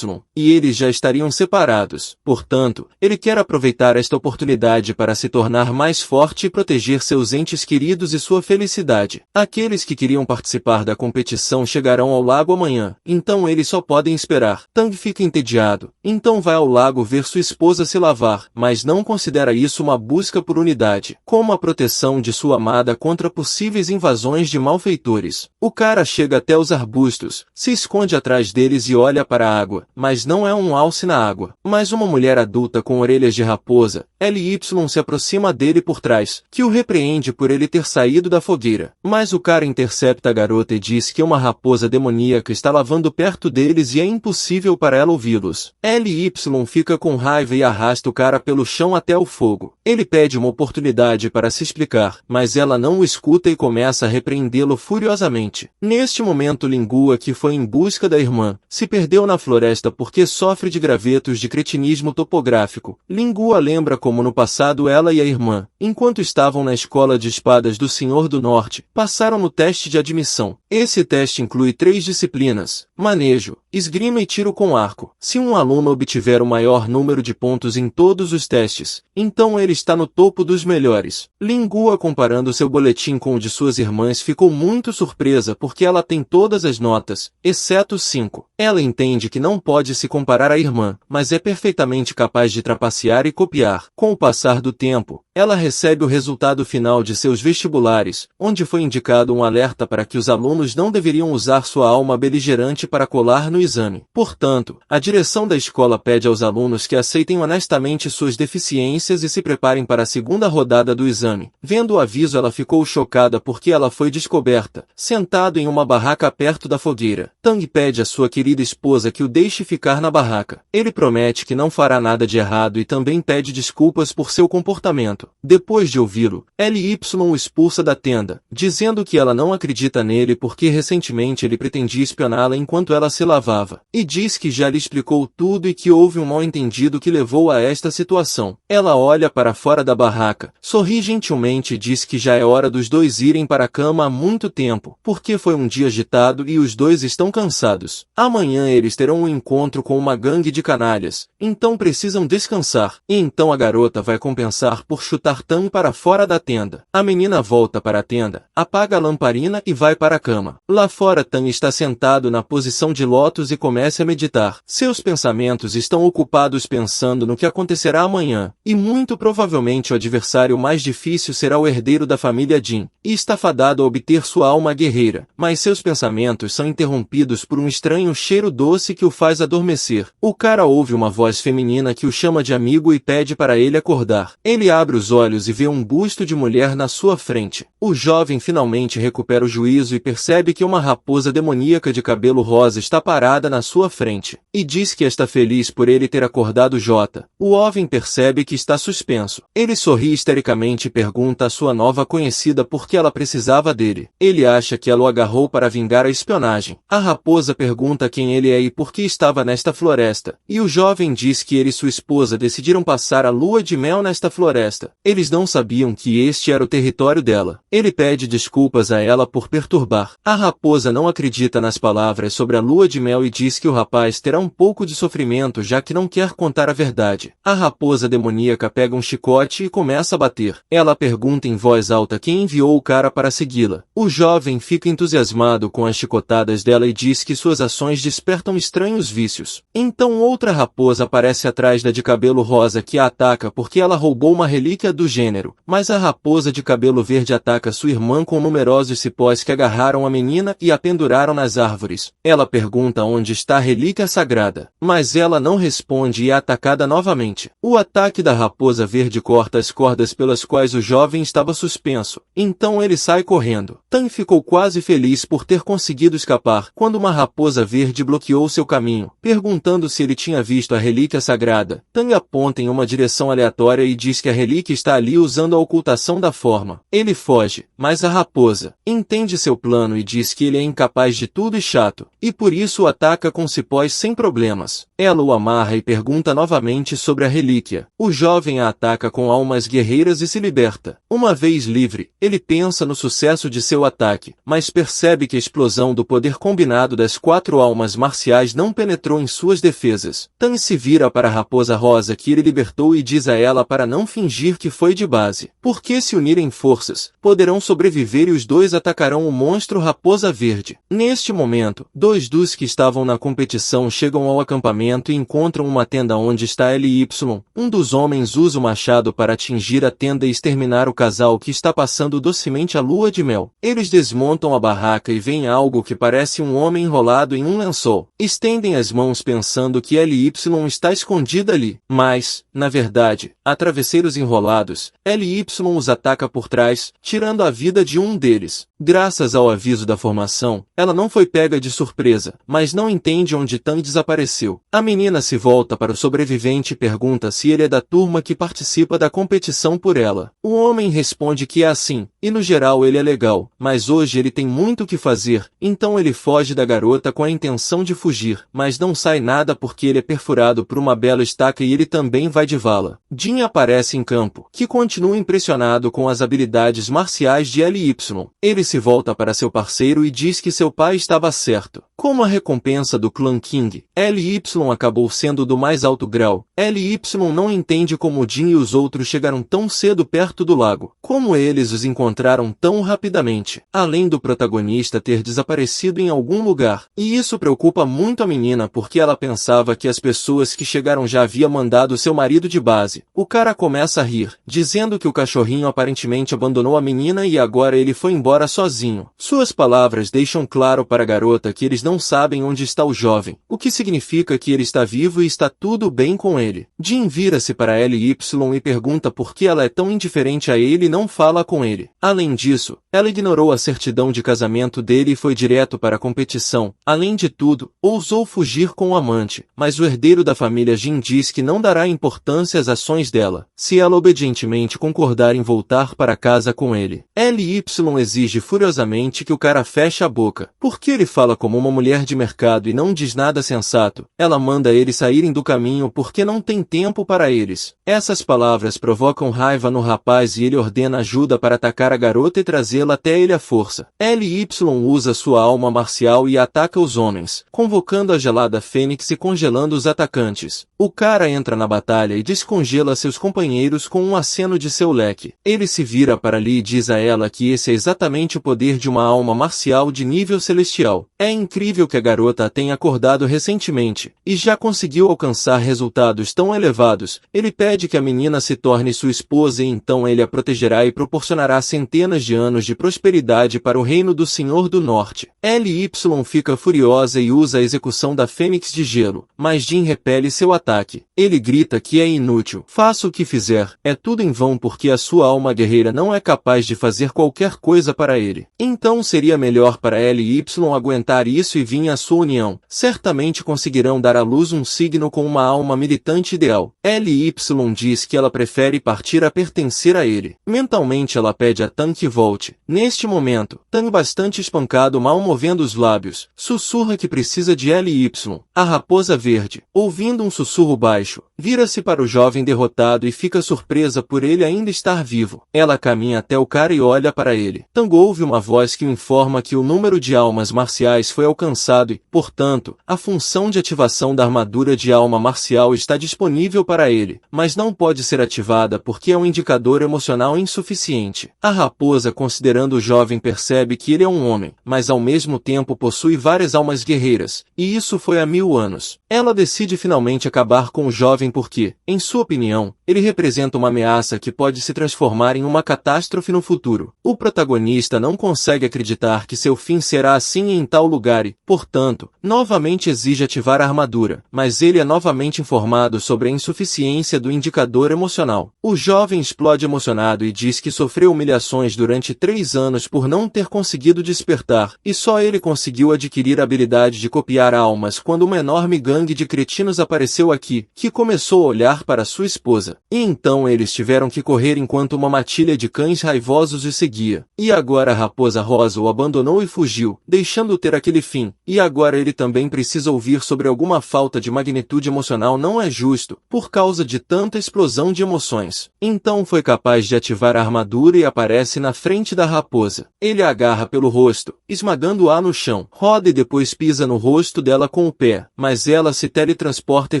e eles já estariam separados. Portanto, ele quer aproveitar esta oportunidade para se tornar mais forte e proteger seus entes queridos e sua felicidade. Aqueles que queriam participar da competição chegarão ao lago amanhã, então eles só podem esperar. Tang fica entediado, então vai ao lago ver sua esposa se lavar, mas não considera isso uma busca por unidade, como a proteção de sua amada contra possíveis invasões de malfeitores. O cara chega até os arbustos, se esconde atrás deles e olha para a água, mas não é um alce na água, mas uma mulher adulta com orelhas de raposa. LY se aproxima dele por trás, que o repreende por ele ter saído da fogueira. Mas o cara intercepta a garota e diz que uma raposa demoníaca está lavando perto deles e é impossível para ela ouvi-los. LY fica com raiva e arrasta o cara pelo chão até o fogo. Ele pede uma oportunidade para se explicar, mas ela não o escuta e começa a repreendê-lo furiosamente. Neste momento, Lingua, que foi em busca da irmã, se perdeu na floresta porque sofre de gravetos de cretinismo topográfico. Lingua lembra como no passado ela e a irmã, enquanto estavam na escola de espadas do Senhor do Norte, passaram no teste de admissão. Esse teste inclui 3 disciplinas: manejo, esgrima e tiro com arco. Se um aluno obtiver o maior número de pontos em todos os testes, então ele está no topo dos melhores. Lingua, comparando seu boletim com o de suas irmãs, ficou muito surpresa porque ela tem todas as notas, exceto 5. Ela entende que não pode se comparar à irmã, mas é perfeitamente capaz de trapacear e copiar. Com o passar do tempo, ela recebe o resultado final de seus vestibulares, onde foi indicado um alerta para que os alunos não deveriam usar sua alma beligerante para colar no exame. Portanto, a direção da escola pede aos alunos que aceitem honestamente suas deficiências e se preparem para a segunda rodada do exame. Vendo o aviso, ela ficou chocada porque ela foi descoberta, sentado em uma barraca perto da fogueira. Tang pede à sua querida esposa que o deixe ficar na barraca. Ele promete que não fará nada de errado e também pede desculpas por seu comportamento. Depois de ouvi-lo, LY o expulsa da tenda, dizendo que ela não acredita nele porque recentemente ele pretendia espioná-la enquanto ela se lavava, e diz que já lhe explicou tudo e que houve um mal-entendido que levou a esta situação. Ela olha para fora da barraca, sorri gentilmente e diz que já é hora dos dois irem para a cama há muito tempo, porque foi um dia agitado e os dois estão cansados. Amanhã eles terão um encontro com uma gangue de canalhas, então precisam descansar. E então a garota vai compensar por chutar Tan para fora da tenda. A menina volta para a tenda, apaga a lamparina e vai para a cama. Lá fora Tan está sentado na posição de lótus e começa a meditar. Seus pensamentos estão ocupados pensando no que acontecerá amanhã, e muito provavelmente o adversário mais difícil será o herdeiro da família Jin, e está fadado a obter sua alma guerreira. Mas seus pensamentos são interrompidos por um estranho cheiro doce que o faz adormecer. O cara ouve uma voz feminina que o chama de amigo e pede para ele acordar. Ele abre os olhos e vê um busto de mulher na sua frente. O jovem finalmente recupera o juízo e percebe que uma raposa demoníaca de cabelo rosa está parada na sua frente, e diz que está feliz por ele ter acordado Jota. O jovem percebe que está suspenso. Ele sorri histericamente e pergunta à sua nova conhecida por que ela precisava dele. Ele acha que ela o agarrou para vingar a espionagem. A raposa pergunta quem ele é e por que estava nesta floresta, e o jovem diz que ele e sua esposa decidiram passar a lua de mel nesta floresta. Eles não sabiam que este era o território dela. Ele pede desculpas a ela por perturbar. A raposa não acredita nas palavras sobre a lua de mel e diz que o rapaz terá um pouco de sofrimento já que não quer contar a verdade. A raposa demoníaca pega um chicote e começa a bater. Ela pergunta em voz alta quem enviou o cara para segui-la. O jovem fica entusiasmado com as chicotadas dela e diz que suas ações despertam estranhos vícios. Então outra raposa aparece atrás da de cabelo rosa que a ataca porque ela roubou uma relíquia do gênero, mas a raposa de cabelo verde ataca sua irmã com numerosos cipós que agarraram a menina e a penduraram nas árvores. Ela pergunta onde está a relíquia sagrada, mas ela não responde e é atacada novamente. O ataque da raposa verde corta as cordas pelas quais o jovem estava suspenso, então ele sai correndo. Tan ficou quase feliz por ter conseguido escapar quando uma raposa verde bloqueou seu caminho, perguntando se ele tinha visto a relíquia sagrada. Tan aponta em uma direção aleatória e diz que a relíquia está ali usando a ocultação da forma. Ele foge, mas a raposa entende seu plano e diz que ele é incapaz de tudo e chato, e por isso o ataca com cipós sem problemas. Ela o amarra e pergunta novamente sobre a relíquia. O jovem a ataca com almas guerreiras e se liberta. Uma vez livre, ele pensa no sucesso de seu ataque, mas percebe que a explosão do poder combinado das 4 almas marciais não penetrou em suas defesas. Tan se vira para a raposa rosa que ele libertou e diz a ela para não fingir que foi de base, porque se unirem forças, poderão sobreviver e os dois atacarão o monstro raposa verde. Neste momento, 2 dos que estavam na competição chegam ao acampamento e encontram uma tenda onde está L.Y. Um dos homens usa o machado para atingir a tenda e exterminar o casal que está passando docemente a lua de mel. Eles desmontam a barraca e veem algo que parece um homem enrolado em um lençol. Estendem as mãos pensando que L.Y. está escondida ali, mas, na verdade, há travesseiros enrolados. L.Y. os ataca por trás, tirando a vida de um deles. Graças ao aviso da formação, ela não foi pega de surpresa, mas não entende onde Tan desapareceu. A menina se volta para o sobrevivente e pergunta se ele é da turma que participa da competição por ela. O homem responde que é assim, e no geral ele é legal, mas hoje ele tem muito o que fazer, então ele foge da garota com a intenção de fugir, mas não sai nada porque ele é perfurado por uma bela estaca e ele também vai de vala. Jin aparece em campo, que continua impressionado com as habilidades marciais de L.Y. Ele se volta para seu parceiro e diz que seu pai estava certo. Como a recompensa do clã King, L.Y. acabou sendo do mais alto grau. L.Y. não entende como Jin e os outros chegaram tão cedo perto do lago, como eles os encontraram tão rapidamente, além do protagonista ter desaparecido em algum lugar. E isso preocupa muito a menina porque ela pensava que as pessoas que chegaram já haviam mandado seu marido de base. O cara começa a rir, dizendo que o cachorrinho aparentemente abandonou a menina e agora ele foi embora sozinho. Suas palavras deixam claro para a garota que eles não sabem onde está o jovem, o que significa que ele está vivo e está tudo bem com ele. Jin vira-se para L.Y. e pergunta por que ela é tão indiferente a ele e não fala com ele. Além disso, ela ignorou a certidão de casamento dele e foi direto para a competição. Além de tudo, ousou fugir com o amante, mas o herdeiro da família Jin diz que não dará importância às ações dela, se ela obedientemente concordar em voltar para casa com ele. L.Y. exige furiosamente que o cara feche a boca, porque ele fala como uma mulher de mercado e não diz nada sensato. Ela manda eles saírem do caminho porque não tem tempo para eles. Essas palavras provocam raiva no rapaz e ele ordena ajuda para atacar a garota e trazê-la até ele à força. LY usa sua alma marcial e ataca os homens, convocando a gelada fênix e congelando os atacantes. O cara entra na batalha e descongela seus companheiros com um aceno de seu leque. Ele se vira para Lee e diz a ela que esse é exatamente o poder de uma alma marcial de nível celestial. É incrível que a garota tenha acordado recentemente e já conseguiu alcançar resultados tão elevados. Ele pede que a menina se torne sua esposa e então ele a protegerá e proporcionará centenas de anos de prosperidade para o reino do Senhor do Norte. LY fica furiosa e usa a execução da Fênix de Gelo, mas Jin repele seu ataque. Ele grita que é inútil. Faça o que fizer, é tudo em vão porque a sua alma guerreira não é capaz de fazer qualquer coisa para ele. Então seria melhor para LY aguentar isso e vir à sua união. Certamente conseguirão dar à luz um signo com uma alma militante ideal. LY diz que ela prefere partir a pertencer a ele. Mentalmente ela pede a Tan que volte. Neste momento, Tan, bastante espancado, mal movendo os lábios, sussurra que precisa de LY. A raposa verde, ouvindo um sussurro baixo, vira-se para o jovem derrotado e fica surpresa por ele ainda estar vivo. Ela caminha até o cara e olha para ele. Tan ouve uma voz que o informa que o número de almas marciais foi alcançado e, portanto, a função de ativação da armadura de alma marcial está disponível para ele, mas não pode ser ativada porque é um indicador emocional insuficiente. A raposa, considerando o jovem, percebe que ele é um homem, mas ao mesmo tempo possui várias almas guerreiras, e isso foi há 1000 anos. Ela decide finalmente acabar com o jovem porque, em sua opinião, ele representa uma ameaça que pode se transformar em uma catástrofe no futuro. O protagonista não consegue acreditar que seu fim será assim em tal lugar e, portanto, novamente exige ativar a armadura, mas ele é novamente informado sobre a insuficiência do indicador emocional. O jovem explode emocionado e diz que sofreu humilhações durante 3 anos por não ter conseguido despertar, e só ele conseguiu adquirir a habilidade de copiar almas quando uma enorme gangue de cretinos apareceu aqui, que começou a olhar para sua esposa. E então eles tiveram que correr enquanto uma matilha de cães raivosos os seguia. E agora a raposa rosa o abandonou e fugiu, deixando-o ter aquele fim. E agora ele também precisa ouvir sobre alguma falta de magnitude emocional. Não é justo, por causa de tanta explosão de emoções. Então foi capaz de ativar a armadura e aparece na frente da raposa. Ele a agarra pelo rosto, esmagando-a no chão. Roda e depois pisa no rosto dela com o pé, mas ela se teletransporta e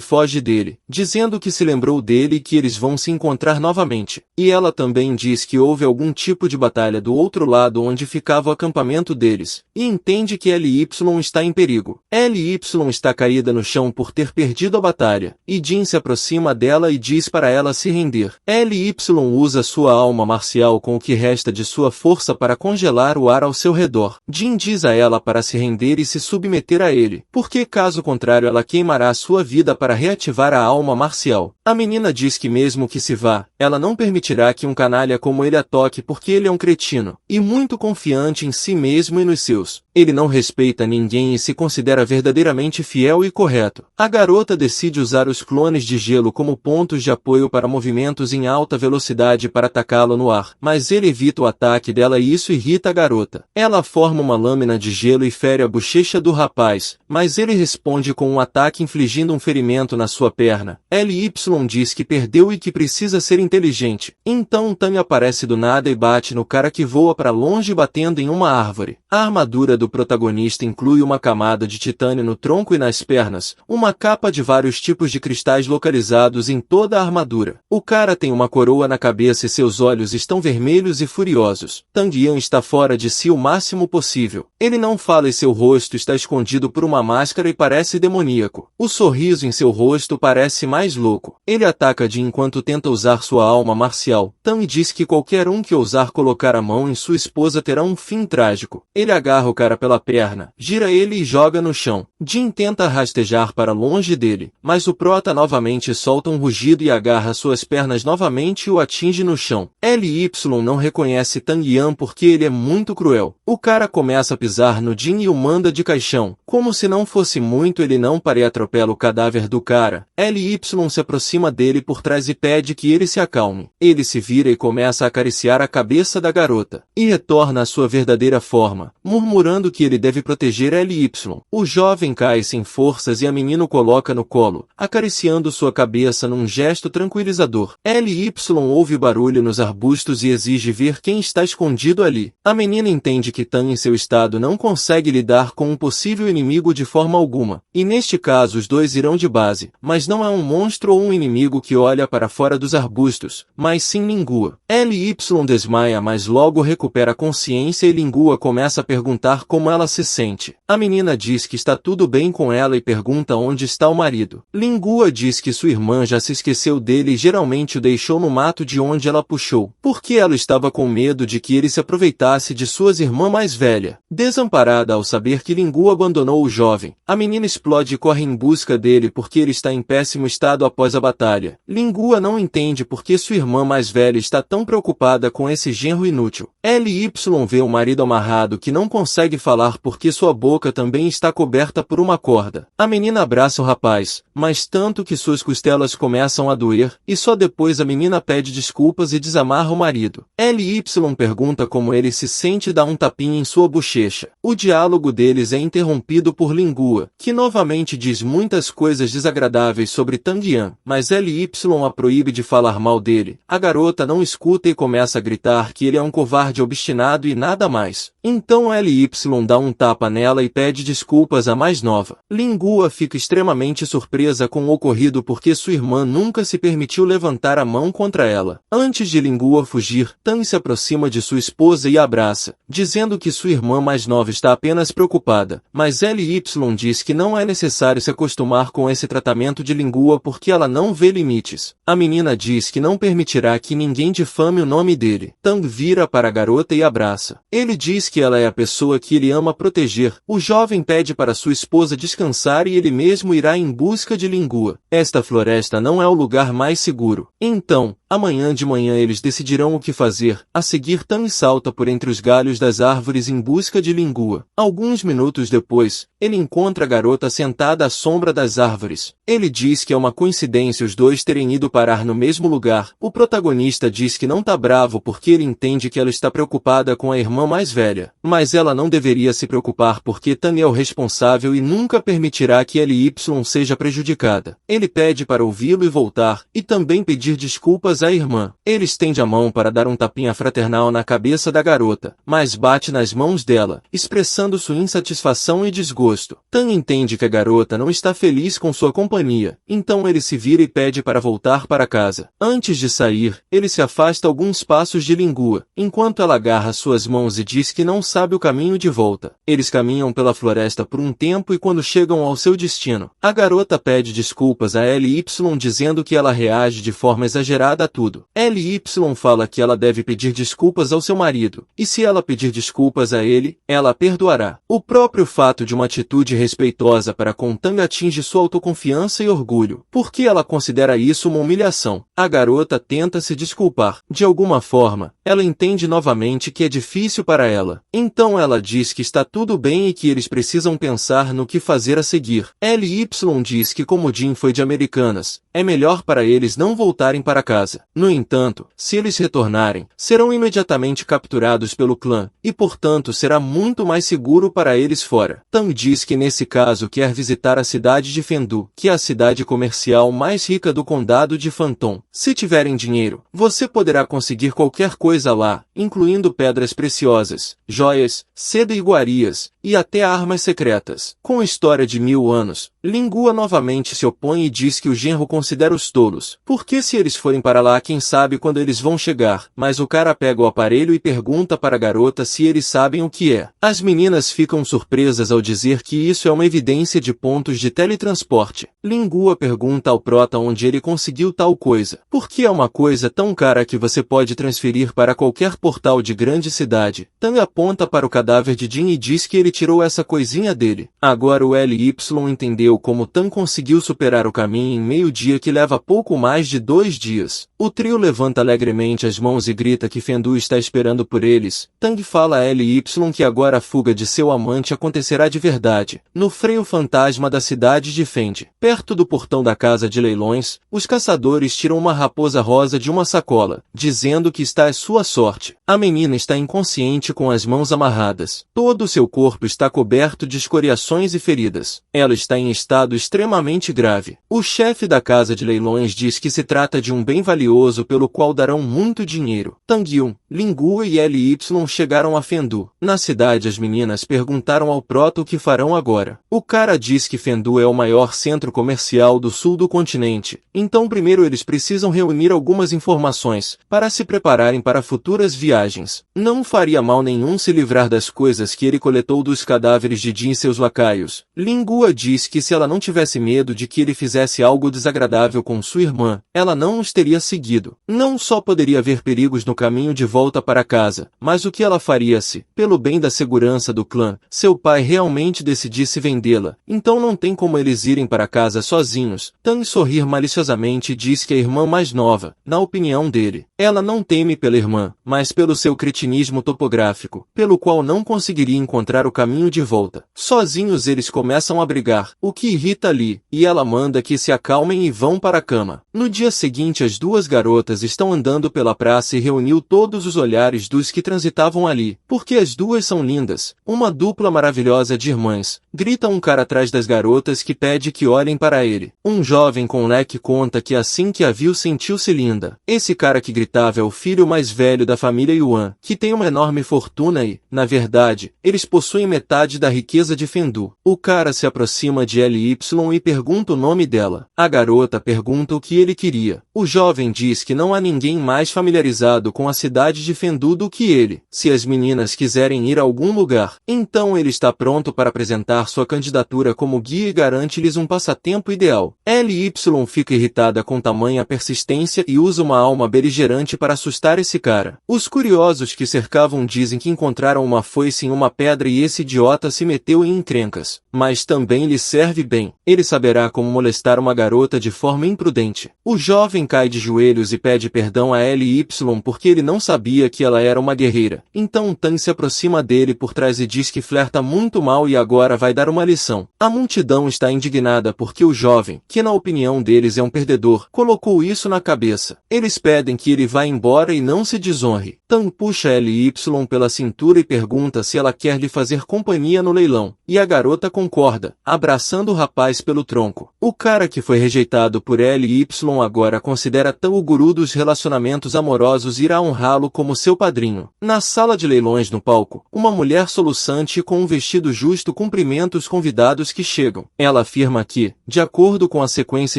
foge dele, dizendo que se lembrou dele e que eles vão se encontrar novamente. E ela também diz que houve algum tipo de batalha do outro lado onde ficava o acampamento deles, e entende que LY está em perigo. LY está caída no chão por ter perdido a batalha, e Jin se aproxima dela e diz para ela se render. LY usa sua alma marcial com o que resta de sua força para congelar o ar ao seu redor. Jin diz a ela para se render e se submeter a ele, porque caso contrário ela queimará sua vida para reativar a alma marcial. A menina diz que mesmo que se vá, ela não permitirá que um canalha como ele a toque porque ele é um cretino, e muito confiante em si mesmo e nos seus. Ele não respeita ninguém e se considera verdadeiramente fiel e correto. A garota decide usar os clones de gelo como pontos de apoio para movimentos em alta velocidade para atacá-lo no ar, mas ele evita o ataque dela e isso irrita a garota. Ela forma uma lâmina de gelo e fere a bochecha do rapaz, mas ele responde com um ataque infligindo um ferimento na sua perna. LY diz que perdeu e que precisa ser inteligente. Então Tan aparece do nada e bate no cara que voa para longe batendo em uma árvore. A armadura do protagonista inclui uma camada de titânio no tronco e nas pernas, uma capa de vários tipos de cristais localizados em toda a armadura. O cara tem uma coroa na cabeça e seus olhos estão vermelhos e furiosos. Tan Yan está fora de si o máximo possível. Ele não fala e seu rosto está escondido por uma máscara e parece demoníaco. O sorriso em seu rosto parece mais louco. Ele ataca Jin enquanto tenta usar sua alma marcial. Tan diz que qualquer um que ousar colocar a mão em sua esposa terá um fim trágico. Ele agarra o cara pela perna, gira ele e joga no chão. Jin tenta rastejar para longe dele, mas o prota novamente solta um rugido e agarra suas pernas novamente e o atinge no chão. LY não reconhece Tan Yan porque ele é muito cruel. O cara começa a pisar no Jin e o manda de caixão. Como se não fosse muito, ele não para e atropela o cadáver do cara. LY se aproxima aproxima dele por trás e pede que ele se acalme. Ele se vira e começa a acariciar a cabeça da garota, e retorna à sua verdadeira forma, murmurando que ele deve proteger L.Y. O jovem cai sem forças e a menina o coloca no colo, acariciando sua cabeça num gesto tranquilizador. L.Y. ouve barulho nos arbustos e exige ver quem está escondido ali. A menina entende que Tan em seu estado não consegue lidar com um possível inimigo de forma alguma, e neste caso os dois irão de base, mas não é um monstro ou um inimigo que olha para fora dos arbustos, mas sim Lingua. L.Y. desmaia, mas logo recupera a consciência e Lingua começa a perguntar como ela se sente. A menina diz que está tudo bem com ela e pergunta onde está o marido. Lingua diz que sua irmã já se esqueceu dele e geralmente o deixou no mato de onde ela puxou, porque ela estava com medo de que ele se aproveitasse de sua irmã mais velha. Desamparada ao saber que Lingua abandonou o jovem, a menina explode e corre em busca dele porque ele está em péssimo estado após a batalha. Lingua não entende por que sua irmã mais velha está tão preocupada com esse genro inútil. L.Y. vê o marido amarrado que não consegue falar porque sua boca também está coberta por uma corda. A menina abraça o rapaz, mas tanto que suas costelas começam a doer, e só depois a menina pede desculpas e desamarra o marido. L.Y. pergunta como ele se sente e dá um tapinha em sua bochecha. O diálogo deles é interrompido por Lingua, que novamente diz muitas coisas desagradáveis sobre Tan Yan, mas L.Y. a proíbe de falar mal dele. A garota não escuta e começa a gritar que ele é um covarde obstinado e nada mais. Então L.Y. dá um tapa nela e pede desculpas à mais nova. Lingua fica extremamente surpresa com o ocorrido porque sua irmã nunca se permitiu levantar a mão contra ela. Antes de Lingua fugir, Tan se aproxima de sua esposa e a abraça, dizendo que sua irmã mais nova está apenas preocupada, mas L.Y. diz que não é necessário se acostumar com esse tratamento de Lingua porque ela não vê limites. A menina diz que não permitirá que ninguém difame o nome dele. Tan vira para a garota e abraça. Ele diz que ela é a pessoa que ele ama proteger. O jovem pede para sua esposa descansar e ele mesmo irá em busca de Lingua. Esta floresta não é o lugar mais seguro. Então, amanhã de manhã eles decidirão o que fazer. A seguir Tan salta por entre os galhos das árvores em busca de Lingua. Alguns minutos depois, ele encontra a garota sentada à sombra das árvores. Ele diz que é uma coincidência os dois terem ido parar no mesmo lugar. O protagonista diz que não tá bravo porque ele entende que ela está preocupada com a irmã mais velha. Mas ela não deveria se preocupar porque Tan é o responsável e nunca permitirá que L.Y. seja prejudicada. Ele pede para ouvi-lo e voltar, e também pedir desculpas à irmã. Ele estende a mão para dar um tapinha fraternal na cabeça da garota, mas bate nas mãos dela, expressando sua insatisfação e desgosto. Tan entende que a garota não está feliz com sua companhia, então ele se vira e pede para voltar para casa. Antes de sair, ele se afasta alguns passos de Lingua, enquanto ela agarra suas mãos e diz que não sabe o caminho de volta. Eles caminham pela floresta por um tempo e quando chegam ao seu destino, a garota pede desculpas a L.Y. dizendo que ela reage de forma exagerada a tudo. L.Y. fala que ela deve pedir desculpas ao seu marido, e se ela pedir desculpas a ele, ela a perdoará. O próprio fato de uma atitude respeitosa para com Tan atinge sua autoconfiança e orgulho, porque ela considera isso uma humilhação. A garota tenta se desculpar. De alguma forma, ela entende novamente que é difícil para ela. Então ela diz que está tudo bem e que eles precisam pensar no que fazer a seguir. L.Y. diz que como Jin foi de Americanas, é melhor para eles não voltarem para casa. No entanto, se eles retornarem, serão imediatamente capturados pelo clã, e portanto será muito mais seguro para eles fora. Tan diz que nesse caso quer visitar a cidade de Fendu, que é a cidade comercial mais rica do condado de Phantom. Se tiverem dinheiro, você poderá conseguir qualquer coisa lá, incluindo pedras preciosas, joias, seda e iguarias, e até armas secretas. Com história de 1000 anos, Lingua novamente se opõe e diz que o genro considera os tolos. Porque se eles forem para lá, quem sabe quando eles vão chegar? Mas o cara pega o aparelho e pergunta para a garota se eles sabem o que é. As meninas ficam surpresas ao dizer que isso é uma evidência de pontos de teletransporte. Lingua pergunta ao prota onde ele conseguiu tal coisa. Porque é uma coisa tão cara que você pode transferir para qualquer portal de grande cidade. Tan aponta para o cadáver de Jin e diz que ele tirou essa coisinha dele. Agora o L.Y. entendeu como Tan conseguiu superar o caminho em meio-dia que leva pouco mais de 2 dias. O trio levanta alegremente as mãos e grita que Fendu está esperando por eles. Tang fala a Ly que agora a fuga de seu amante acontecerá de verdade, no freio fantasma da cidade de Fendi. Perto do portão da casa de leilões, os caçadores tiram uma raposa rosa de uma sacola, dizendo que está à sua sorte. A menina está inconsciente com as mãos amarradas. Todo o seu corpo está coberto de escoriações e feridas. Ela está em estado extremamente grave. O chefe da casa de leilões diz que se trata de um bem valioso pelo qual darão muito dinheiro. Tang Yun, Lingua e Ly chegaram a Fendu. Na cidade as meninas perguntaram ao Proto o que farão agora. O cara diz que Fendu é o maior centro comercial do sul do continente. Então primeiro eles precisam reunir algumas informações, para se prepararem para futuras viagens. Não faria mal nenhum se livrar das coisas que ele coletou dos cadáveres de Jin e seus lacaios. Lingua diz que se ela não tivesse medo de que ele fizesse algo desagradável com sua irmã, ela não os teria seguido. Não só poderia haver perigos no caminho de volta para casa, mas o que ela faria se, pelo bem da segurança do clã, seu pai realmente decidisse vendê-la? Então não tem como eles irem para casa sozinhos. Tang sorrir maliciosamente e diz que a irmã mais nova, na opinião dele, ela não teme pela irmã, mas pelo seu cretinismo topográfico, pelo qual não conseguiria encontrar o caminho de volta. Sozinhos eles começam a brigar, o que irrita Ly, e ela manda que se acalmem e vão para a cama. No dia seguinte as duas garotas estão andando pela praça e reuniu todos os olhares dos que transitavam ali, porque as duas são lindas, uma dupla maravilhosa de irmãs. Grita um cara atrás das garotas que pede que olhem para ele. Um jovem com leque conta que assim que a viu sentiu-se linda. Esse cara que gritava é o filho mais velho da família Yuan, que tem uma enorme fortuna e, na verdade, eles possuem metade da riqueza de Fendu. O cara se aproxima de Ly e pergunta o nome dela. A garota pergunta o que ele queria. O jovem diz que não há ninguém mais familiarizado com a cidade de Fendu do que ele. Se as meninas quiserem ir a algum lugar, então ele está pronto para apresentar sua candidatura como guia e garante-lhes um passatempo ideal. Ly fica irritada com tamanha persistência e usa uma alma beligerante para assustar esse cara. Os curiosos que cercavam dizem que encontraram uma foice em uma pedra e esse idiota se meteu em encrencas. Mas também lhe serve bem. Ele saberá como molestar uma garota de forma imprudente. O jovem cai de joelhos e pede perdão a Ly porque ele não sabia que ela era uma guerreira. Então Tang se aproxima dele por trás e diz que flerta muito mal e agora vai dar uma lição. A multidão está indignada porque o jovem, que na opinião deles é um perdedor, colocou isso na cabeça. Eles pedem que ele vá embora e não se desonre. Tang puxa Ly pela cintura e pergunta se ela quer lhe fazer companhia no leilão. E a garota concorda, abraçando o rapaz pelo tronco. O cara que foi rejeitado por Ly agora considera Tang o guru dos relacionamentos amorosos e irá honrá-lo como seu padrinho. Na sala de leilões no palco, uma mulher soluçante e com um vestido justo cumprimenta os convidados que chegam. Ela afirma que, de acordo com a sequência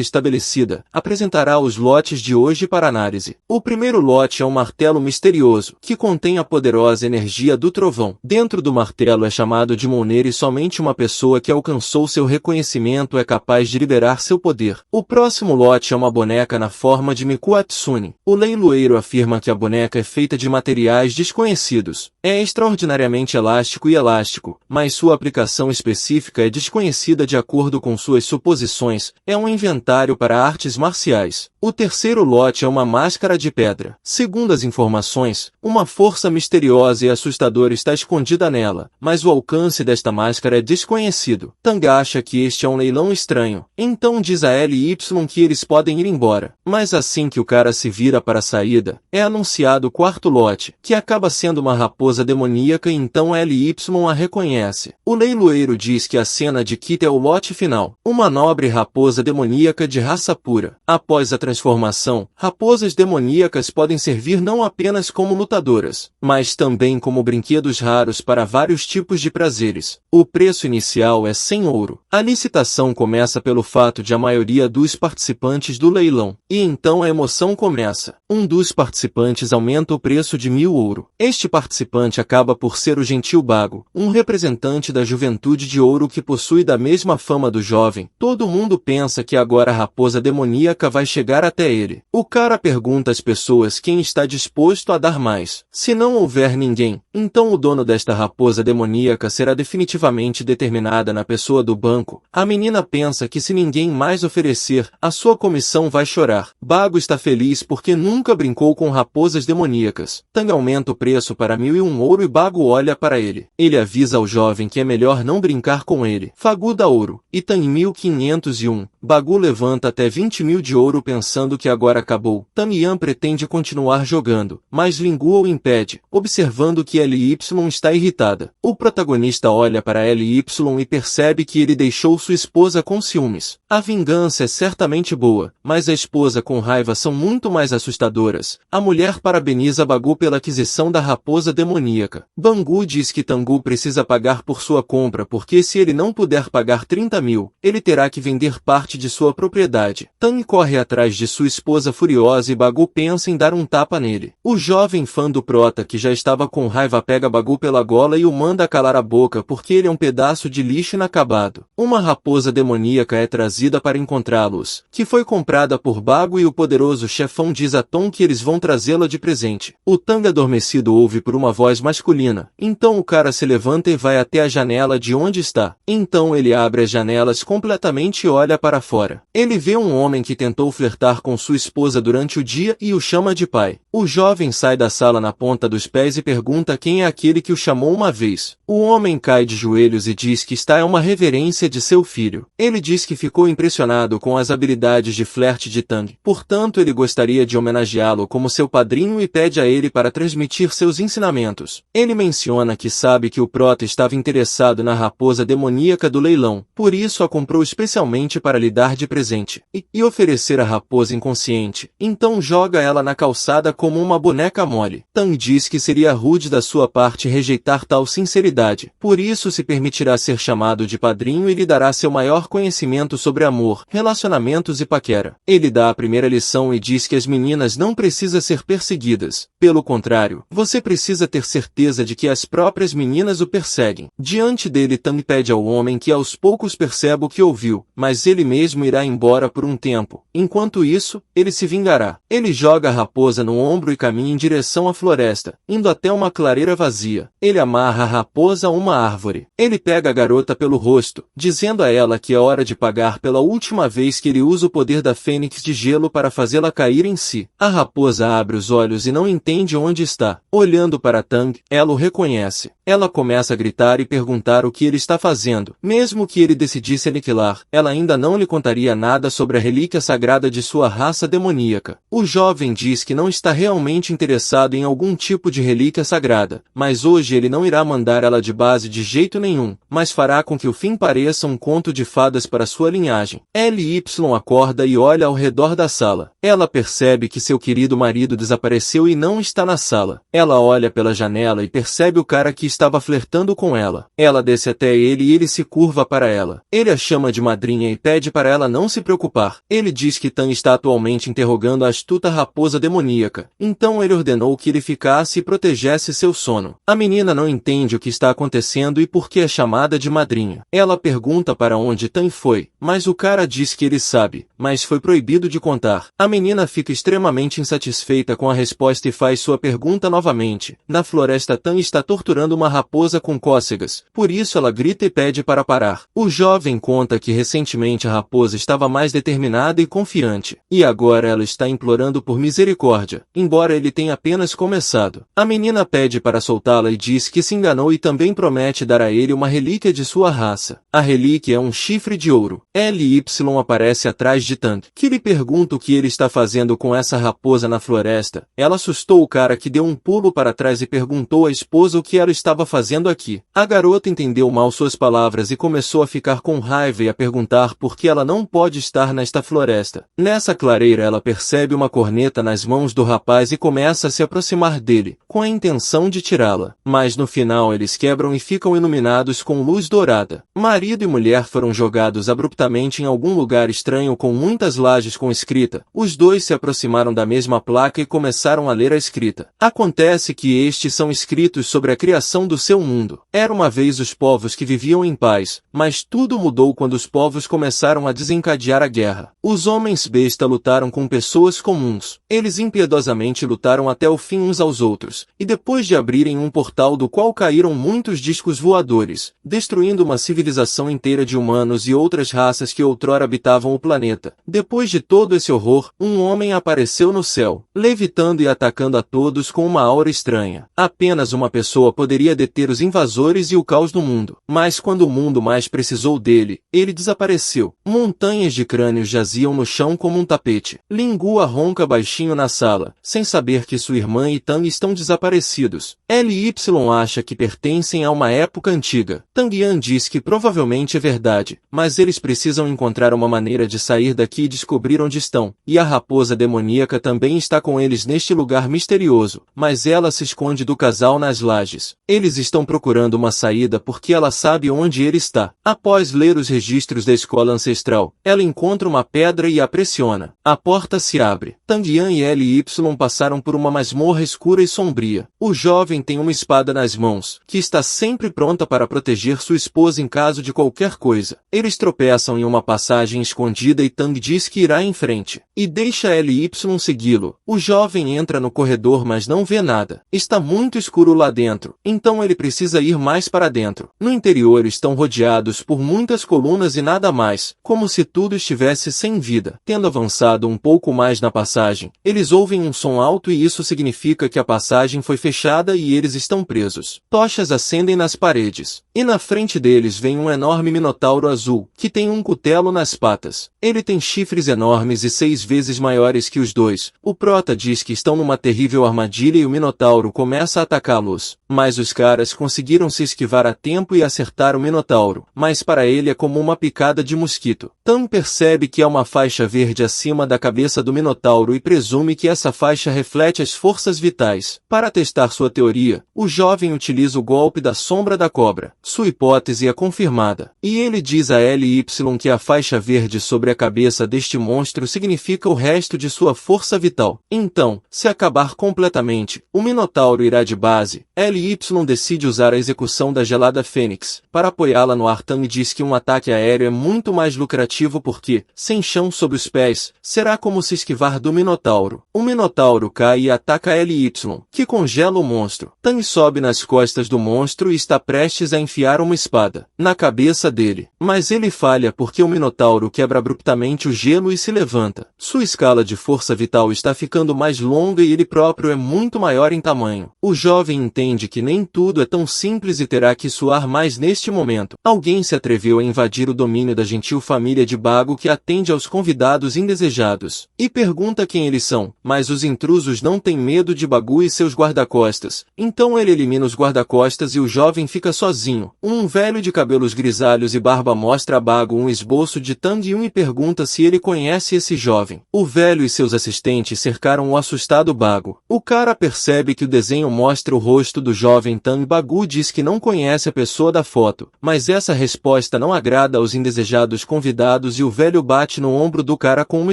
estabelecida, apresentará os lotes de hoje para análise. O primeiro lote é um martelo misterioso, que contém a poderosa energia do trovão. Dentro do martelo é chamado de Monero e somente uma pessoa que alcançou seu reconhecimento é capaz de liberar seu poder. O próximo lote é uma boneca na forma de Miku Hatsune. O leiloeiro afirma que a boneca é feita de materiais desconhecidos. É extraordinariamente elástico, mas sua aplicação específica é desconhecida de acordo com suas suposições. É um inventário para artes marciais. O terceiro lote é uma máscara de pedra. Segundo as informações, uma força misteriosa e assustadora está escondida nela, mas o alcance desta máscara é desconhecido. Tang acha que este é um leilão estranho. Então diz a Ly que eles podem ir embora. Mas assim que o cara se vira para a saída, é anunciado o quarto lote, que acaba sendo uma raposa demoníaca e então Ly a reconhece. O leiloeiro diz que a cena de Kita é o lote final. Uma nobre raposa demoníaca de raça pura. Após a transformação, raposas demoníacas podem servir não apenas como lutadoras, mas também como brinquedos raros para vários tipos de prazeres. O preço inicial é 100 ouro. A licitação começa pelo fato de a maioria dos participantes do leilão, e então a emoção começa. Um dos participantes aumenta o preço de 1000 ouro. Este participante acaba por ser o gentil Bago, um representante da juventude de ouro que possui da mesma fama do jovem. Todo mundo pensa que agora a raposa demoníaca vai chegar até ele. O cara pergunta às pessoas quem está disposto a dar mais. Se não houver ninguém, então o dono desta raposa demoníaca será definitivamente determinada na pessoa do banco. A menina pensa que se ninguém mais oferecer, a sua comissão vai chorar. Bago está está feliz porque nunca brincou com raposas demoníacas. Tang aumenta o preço para 1001 ouro e Bagu olha para ele. Ele avisa ao jovem que é melhor não brincar com ele. Fagu dá ouro. E Tang 1501. Bagu levanta até 20.000 de ouro pensando que agora acabou. Tang Yan pretende continuar jogando, mas Linguo o impede, observando que Ly está irritada. O protagonista olha para Ly e percebe que ele deixou sua esposa com ciúmes. A vingança é certamente boa, mas a esposa com raiva são muito mais assustadoras. A mulher parabeniza Bagu pela aquisição da raposa demoníaca. Bangu diz que Tangu precisa pagar por sua compra porque se ele não puder pagar 30.000, ele terá que vender parte de sua propriedade. Tang corre atrás de sua esposa furiosa e Bagu pensa em dar um tapa nele. O jovem fã do prota que já estava com raiva pega Bagu pela gola e o manda calar a boca porque ele é um pedaço de lixo inacabado. Uma raposa demoníaca é trazida para encontrá-los, que foi comprada por Bagu e o poderoso chefão diz a Tom que eles vão trazê-la de presente. O Tang adormecido ouve por uma voz masculina. Então o cara se levanta e vai até a janela de onde está. Então ele abre as janelas completamente e olha para fora. Ele vê um homem que tentou flertar com sua esposa durante o dia e o chama de pai. O jovem sai da sala na ponta dos pés e pergunta quem é aquele que o chamou uma vez. O homem cai de joelhos e diz que está é uma reverência de seu filho. Ele diz que ficou impressionado com as habilidades de flerte de Tang. Portanto, ele gostaria de homenageá-lo como seu padrinho e pede a ele para transmitir seus ensinamentos. Ele menciona que sabe que o prota estava interessado na raposa demoníaca do leilão, por isso a comprou especialmente para lhe dar de presente. E oferecer a raposa inconsciente. Então joga ela na calçada como uma boneca mole. Tang diz que seria rude da sua parte rejeitar tal sinceridade. Por isso se permitirá ser chamado de padrinho e lhe dará seu maior conhecimento sobre amor, relacionamentos e paquera. Ele dá a primeira lição e diz que as meninas não precisam ser perseguidas. Pelo contrário, você precisa ter certeza de que as próprias meninas o perseguem. Diante dele Tang pede ao homem que aos poucos perceba o que ouviu, mas ele mesmo irá embora por um tempo. Enquanto isso, ele se vingará. Ele joga a raposa no ombro e caminha em direção à floresta, indo até uma clareira vazia. Ele amarra a raposa a uma árvore. Ele pega a garota pelo rosto, dizendo a ela que é hora de pagar pela última vez que ele usa o poder da fênix de gelo para fazê-la cair em si. A raposa abre os olhos e não entende onde está. Olhando para Tang, ela o reconhece. Ela começa a gritar e perguntar o que ele está fazendo. Mesmo que ele decidisse aniquilar, ela ainda não lhe contaria nada sobre a relíquia sagrada de sua raça demoníaca. O jovem diz que não está realmente interessado em algum tipo de relíquia sagrada, mas hoje ele não irá mandar ela de base de jeito nenhum, mas fará com que o fim pareça um conto de fadas para sua linhagem. Ly acorda e olha ao redor da sala. Ela percebe que seu querido marido desapareceu e não está na sala. Ela olha pela janela e percebe o cara que estava flertando com ela. Ela desce até ele e ele se curva para ela. Ele a chama de madrinha e pede para ela não se preocupar. Ele diz que Tang está atualmente interrogando a astuta raposa demoníaca. Então ele ordenou que ele ficasse e protegesse seu sono. A menina não entende o que está acontecendo e por que é chamada de madrinha. Ela pergunta para onde Tang foi, mas o cara diz que ele sabe, mas foi proibido de contar. A menina fica extremamente insatisfeita com a resposta e faz sua pergunta novamente. Na floresta Tang está torturando uma raposa com cócegas, por isso ela grita e pede para parar. O jovem conta que recentemente a raposa estava mais determinada e confiante, e agora ela está implorando por misericórdia, embora ele tenha apenas começado. A menina pede para soltá-la e diz que se enganou e também promete dar a ele uma relíquia de sua raça. A relíquia é um chifre de ouro. Ly aparece atrás de Tang, que lhe pergunta o que ele está fazendo com essa raposa na floresta. Ela assustou o cara que deu um pulo para trás e perguntou à esposa o que ela estava fazendo aqui. A garota entendeu mal suas palavras e começou a ficar com raiva e a perguntar por que ela não pode estar nesta floresta. Nessa clareira ela percebe uma corneta nas mãos do rapaz e começa a se aproximar dele, com a intenção de tirá-la. Mas no final eles quebram e ficam iluminados com luz dourada. Marido e mulher foram jogados abruptamente em algum lugar estranho com muitas lajes com escrita. Os dois se aproximaram da mesma placa e começaram a ler a escrita. Acontece que estes são escritos sobre a criação do seu mundo. Era uma vez os povos que viviam em paz, mas tudo mudou quando os povos começaram começaram a desencadear a guerra. Os homens besta lutaram com pessoas comuns. Eles impiedosamente lutaram até o fim uns aos outros, e depois de abrirem um portal do qual caíram muitos discos voadores, destruindo uma civilização inteira de humanos e outras raças que outrora habitavam o planeta. Depois de todo esse horror, um homem apareceu no céu, levitando e atacando a todos com uma aura estranha. Apenas uma pessoa poderia deter os invasores e o caos do mundo. Mas quando o mundo mais precisou dele, ele desapareceu. Montanhas de crânios jaziam no chão como um tapete. Lingua ronca baixinho na sala, sem saber que sua irmã e Tang estão desaparecidos. Ly acha que pertencem a uma época antiga. Tang Yan diz que provavelmente é verdade, mas eles precisam encontrar uma maneira de sair daqui e descobrir onde estão. E a raposa demoníaca também está com eles neste lugar misterioso, mas ela se esconde do casal nas lajes. Eles estão procurando uma saída porque ela sabe onde ele está. Após ler os registros da escola ancestral, ela encontra uma pedra e a pressiona. A porta se abre. Tang Yan e Ly passaram por uma masmorra escura e sombria. O jovem tem uma espada nas mãos, que está sempre pronta para proteger sua esposa em caso de qualquer coisa. Eles tropeçam em uma passagem escondida e Tang diz que irá em frente, e deixa Ly segui-lo. O jovem entra no corredor mas não vê nada. Está muito escuro lá dentro, então ele precisa ir mais para dentro. No interior estão rodeados por muitas colunas e nada mais, como se tudo estivesse sem vida. Tendo avançado um pouco mais na passagem, eles ouvem um som alto e isso significa que a passagem foi fechada e eles estão presos. Tochas acendem nas paredes, e na frente deles vem um enorme minotauro azul, que tem um cutelo nas patas. Ele tem chifres enormes e 6 vezes maiores que os dois. O prota diz que estão numa terrível armadilha e o minotauro começa a atacá-los. Mas os caras conseguiram se esquivar a tempo e acertar o minotauro, mas para ele é como uma picada de mosquito. Tan percebe que há uma faixa verde acima da cabeça do minotauro e presume que essa faixa reflete as forças vitais. Para testar sua teoria, o jovem utiliza o golpe da sombra da cobra. Sua hipótese é confirmada, e ele diz a Ly que a faixa verde sobre a cabeça deste monstro significa o resto de sua força vital. Então, se acabar completamente, o minotauro irá de base. Ly decide usar a execução da gelada fênix para apoiá-la no ar. Tan diz que um ataque aéreo é muito mais lucrativo porque, sem chão sob os pés, será como se esquivar do minotauro. O minotauro cai e ataca Ly, que congela o monstro. Tan sobe nas costas do monstro e está prestes a enfiar uma espada na cabeça dele. Mas ele falha porque o minotauro quebra abruptamente o gelo e se levanta. Sua escala de força vital está ficando mais longa e ele próprio é muito maior em tamanho. O jovem entende que nem tudo é tão simples e terá que suar mais neste momento. Alguém se atreveu a invadir o domínio da gentil família de Bago que atende aos convidados indesejados, e pergunta quem eles são, mas os intrusos não têm medo de Bagu e seus guarda-costas. Então ele elimina os guarda-costas e o jovem fica sozinho. Um velho de cabelos grisalhos e barba mostra a Bago um esboço de Tang Yun e pergunta se ele conhece esse jovem. O velho e seus assistentes cercaram o assustado Bago. O cara percebe que o desenho mostra o rosto do jovem Tang. Bagu diz que não conhece a pessoa da foto, mas essa resposta não agrada aos indesejados convidados e o velho bate no ombro do cara com uma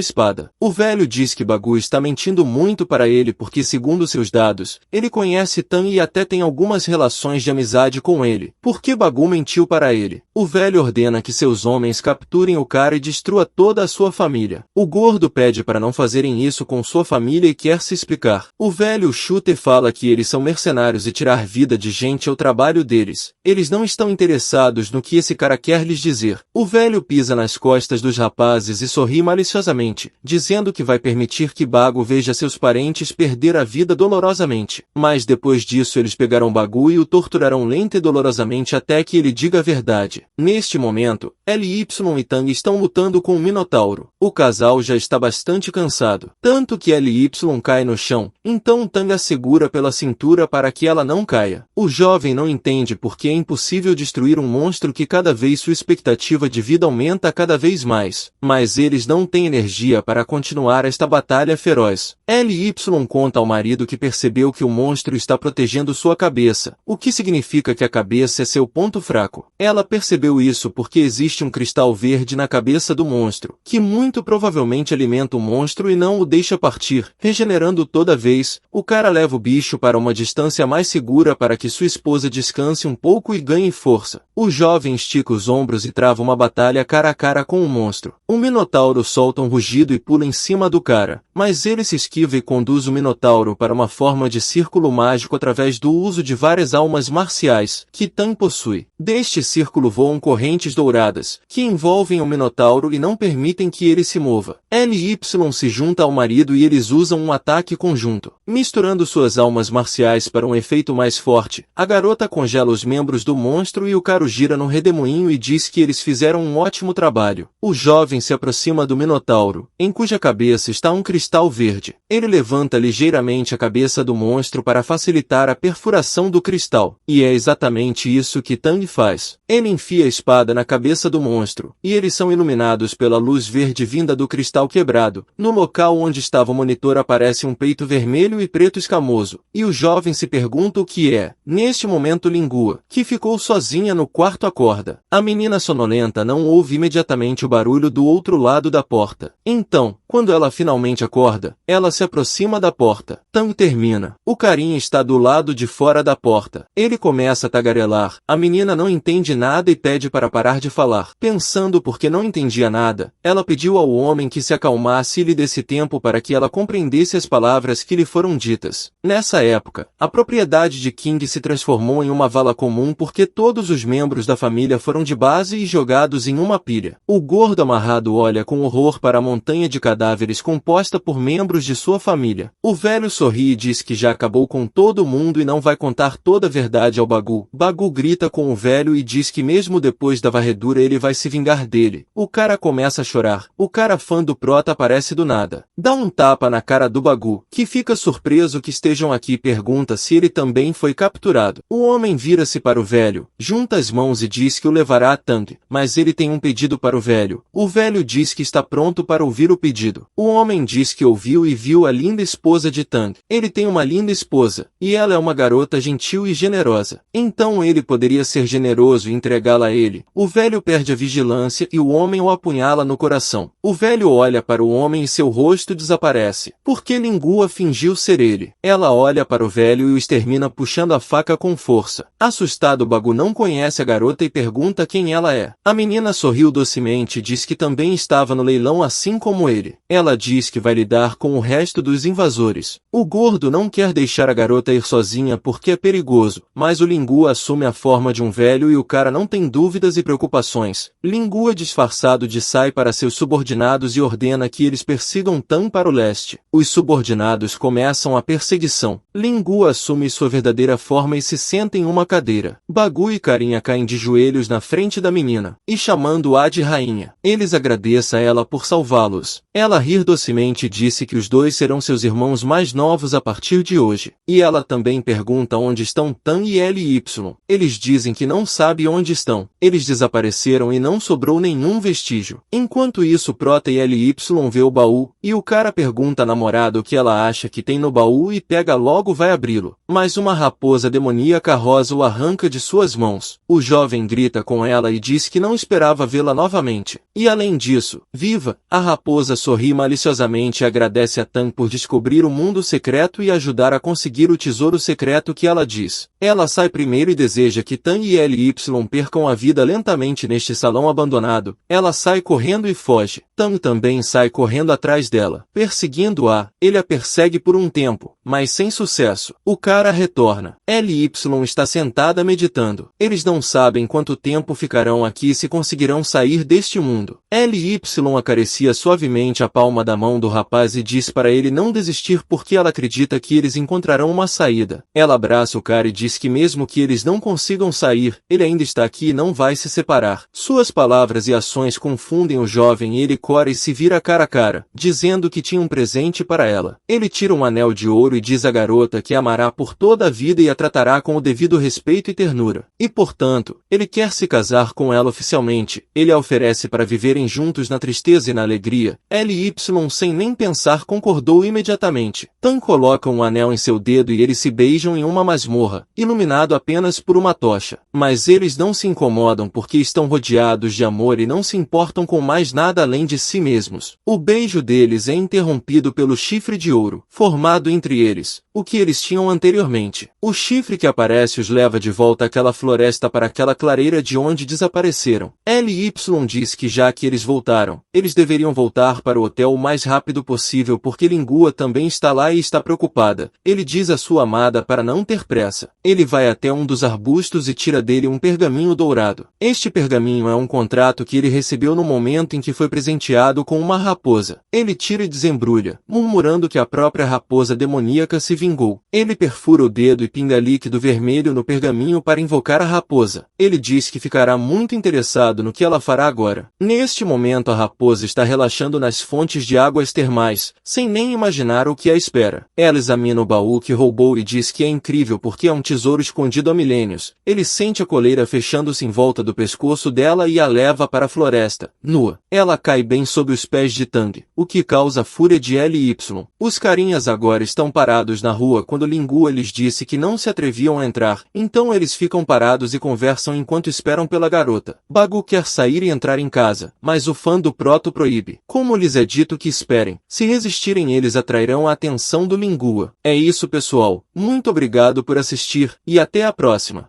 espada. O velho diz que Bagu está mentindo muito para ele porque, segundo seus dados, ele conhece Tang e até tem algumas relações de amizade com ele. Por que Bagu mentiu para ele? O velho ordena que seus homens capturem o cara e destrua toda a sua família. O gordo pede para não fazerem isso com sua família e quer se explicar. O velho chuta e fala que eles são mercenários e tirar vida de gente é o trabalho deles. Eles não estão interessados no que esse cara quer lhes dizer. O velho pisa nas costas dos rapazes e sorri maliciosamente, dizendo que vai permitir que Bago veja seus parentes perder a vida dolorosamente. Mas depois disso eles pegarão Bagu e o torturarão lenta e dolorosamente até que ele diga a verdade. Neste momento, Ly e Tang estão lutando com o minotauro. O casal já está bastante cansado, tanto que Ly cai no chão, então Tang a segura pela cintura para que ela não caia. O jovem não entende porque é impossível destruir um monstro que cada vez sua expectativa de vida aumenta cada vez mais, mas eles não têm energia para continuar esta batalha feroz. Ly conta ao marido que percebeu que o monstro está protegendo sua cabeça, o que significa que a cabeça é seu seu ponto fraco. Ela percebeu isso porque existe um cristal verde na cabeça do monstro, que muito provavelmente alimenta o monstro e não o deixa partir, regenerando toda vez. O cara leva o bicho para uma distância mais segura para que sua esposa descanse um pouco e ganhe força. O jovem estica os ombros e trava uma batalha cara a cara com o monstro. O minotauro solta um rugido e pula em cima do cara, mas ele se esquiva e conduz o minotauro para uma forma de círculo mágico através do uso de várias almas marciais que Tan possui. Deste círculo voam correntes douradas, que envolvem o minotauro e não permitem que ele se mova. LY se junta ao marido e eles usam um ataque conjunto. Misturando suas almas marciais para um efeito mais forte, a garota congela os membros do monstro e o cara gira no redemoinho e diz que eles fizeram um ótimo trabalho. O jovem se aproxima do minotauro, em cuja cabeça está um cristal verde. Ele levanta ligeiramente a cabeça do monstro para facilitar a perfuração do cristal, e é exatamente isso que Tang faz. Ele enfia a espada na cabeça do monstro, e eles são iluminados pela luz verde vinda do cristal quebrado. No local onde estava o monitor aparece um peito vermelho e preto escamoso, e o jovem se pergunta o que é. Neste momento Lingua, que ficou sozinha no quarto, acorda. A menina sonolenta não ouve imediatamente o barulho do outro lado da porta. Então, quando ela finalmente acorda, ela se aproxima da porta. Tang termina. O carinha está do lado de fora da porta. Ele começa a tagarelar. A menina não entende nada e pede para parar de falar. Pensando porque não entendia nada, ela pediu ao homem que se acalmasse e lhe desse tempo para que ela compreendesse as palavras que lhe foram ditas. Nessa época, a propriedade de King se transformou em uma vala comum porque todos os membros da família foram de base e jogados em uma pilha. O gordo amarrado olha com horror para a montanha de cadáveres composta por membros de sua família. O velho sorri e diz que já acabou com todo mundo e não vai contar toda a verdade ao Bagu. Bagu grita com o velho e diz que mesmo depois da varredura ele vai se vingar dele. O cara começa a chorar. O cara fã do prota aparece do nada. Dá um tapa na cara do Bagu, que fica surpreso que estejam aqui e pergunta se ele também foi capturado. O homem vira-se para o velho, junta as mãos e diz que o levará a Tang, mas ele tem um pedido para o velho. O velho diz que está pronto para ouvir o pedido. O homem diz que ouviu e viu a linda esposa de Tang. Ele tem uma linda esposa, e ela é uma garota gentil e generosa. Então ele poderia ser generoso e entregá-la a ele. O velho perde a vigilância e o homem o apunhala no coração. O velho olha para o homem e seu rosto desaparece. Porque Lingua fingiu ser ele. Ela olha para o velho e o extermina puxando a faca com força. Assustado, Bagu não conhece a garota e pergunta quem ela é. A menina sorriu docemente e diz que também estava no leilão assim como ele. Ela diz que vai lidar com o resto dos invasores. O gordo não quer deixar a garota ir sozinha porque é perigoso, mas o Lingua assume a forma de um velho e o cara não tem dúvidas e preocupações. Lingua disfarçado de sai para seus subordinados e ordena que eles persigam Tan para o leste. Os subordinados começam a perseguição. Lingua assume sua verdadeira forma e se senta em uma cadeira. Bagu e Carinha caem de joelhos na frente da menina, e chamando-a de rainha. Eles agradecem a ela por salvá-los. Ela ri docemente e disse que os dois serão seus irmãos mais novos a partir de hoje. E ela também pergunta onde estão Tan e LY. Eles dizem que não sabem onde estão. Eles desapareceram e não sobrou nenhum vestígio. Enquanto isso, Prota e LY vê o baú, e o cara pergunta à namorada o que ela acha que tem no baú e pega logo vai abri-lo. Mas uma raposa demoníaca rosa o arranca de suas mãos. O jovem grita com ela e diz que não esperava vê-la novamente. E além disso, viva, a raposa sorri maliciosamente e agradece a Tan por descobrir o mundo secreto e ajudar a conseguir o tesouro secreto que ela diz. Ela sai primeiro e deseja que Tan e LY percam a vida lentamente neste salão abandonado. Ela sai correndo e foge. Tan também sai correndo atrás dela. Perseguindo-a, ele a persegue por um tempo, mas sem sucesso. O cara retorna. LY está sentada meditando. Eles não sabem quanto tempo ficarão aqui e se conseguirão sair deste mundo. LY acaricia suavemente a palma da mão do rapaz e diz para ele não desistir porque ela acredita que eles encontrarão uma saída. Ela abraça o cara e diz que mesmo que eles não consigam sair, ele ainda está aqui e não vai se separar. Suas palavras e ações confundem o jovem e ele corre e se vira cara a cara, dizendo que tinha um presente para ela. Ele tira um anel de ouro e diz à garota que a amará por toda a vida e a tratará com o devido respeito e ternura. E portanto, ele quer se casar com ela oficialmente. Ele a oferece para viver viverem juntos na tristeza e na alegria. LY sem nem pensar concordou imediatamente. Tan coloca um anel em seu dedo e eles se beijam em uma masmorra, iluminado apenas por uma tocha. Mas eles não se incomodam porque estão rodeados de amor e não se importam com mais nada além de si mesmos. O beijo deles é interrompido pelo chifre de ouro, formado entre eles, o que eles tinham anteriormente. O chifre que aparece os leva de volta àquela floresta para aquela clareira de onde desapareceram. LY diz que já que eles voltaram, eles deveriam voltar para o hotel o mais rápido possível porque Lingua também está lá e está preocupada. Ele diz à sua amada para não ter pressa. Ele vai até um dos arbustos e tira dele um pergaminho dourado. Este pergaminho é um contrato que ele recebeu no momento em que foi presenteado com uma raposa. Ele tira e desembrulha, murmurando que a própria raposa demoníaca se vingou. Ele perfura o dedo e pinga líquido vermelho no pergaminho para invocar a raposa. Ele diz que ficará muito interessado no que ela fará agora. Neste momento a raposa está relaxando nas fontes de águas termais, sem nem imaginar o que a espera. Ela examina o baú que roubou e diz que é incrível porque é um tesouro escondido há milênios. Ele sente a coleira fechando-se em volta do pescoço dela e a leva para a floresta, nua. Ela cai bem sob os pés de Tang, o que causa a fúria de LY. Os carinhas agora estão parados na rua quando Lingua lhes disse que não se atreviam a entrar, então eles ficam parados e conversam enquanto esperam pela garota. Bagu quer sair e entrar em casa, mas o fã do Proto proíbe. Como lhes é dito que esperem, se resistirem eles atrairão a atenção do Lingua. É isso pessoal, muito obrigado por assistir, e até a próxima.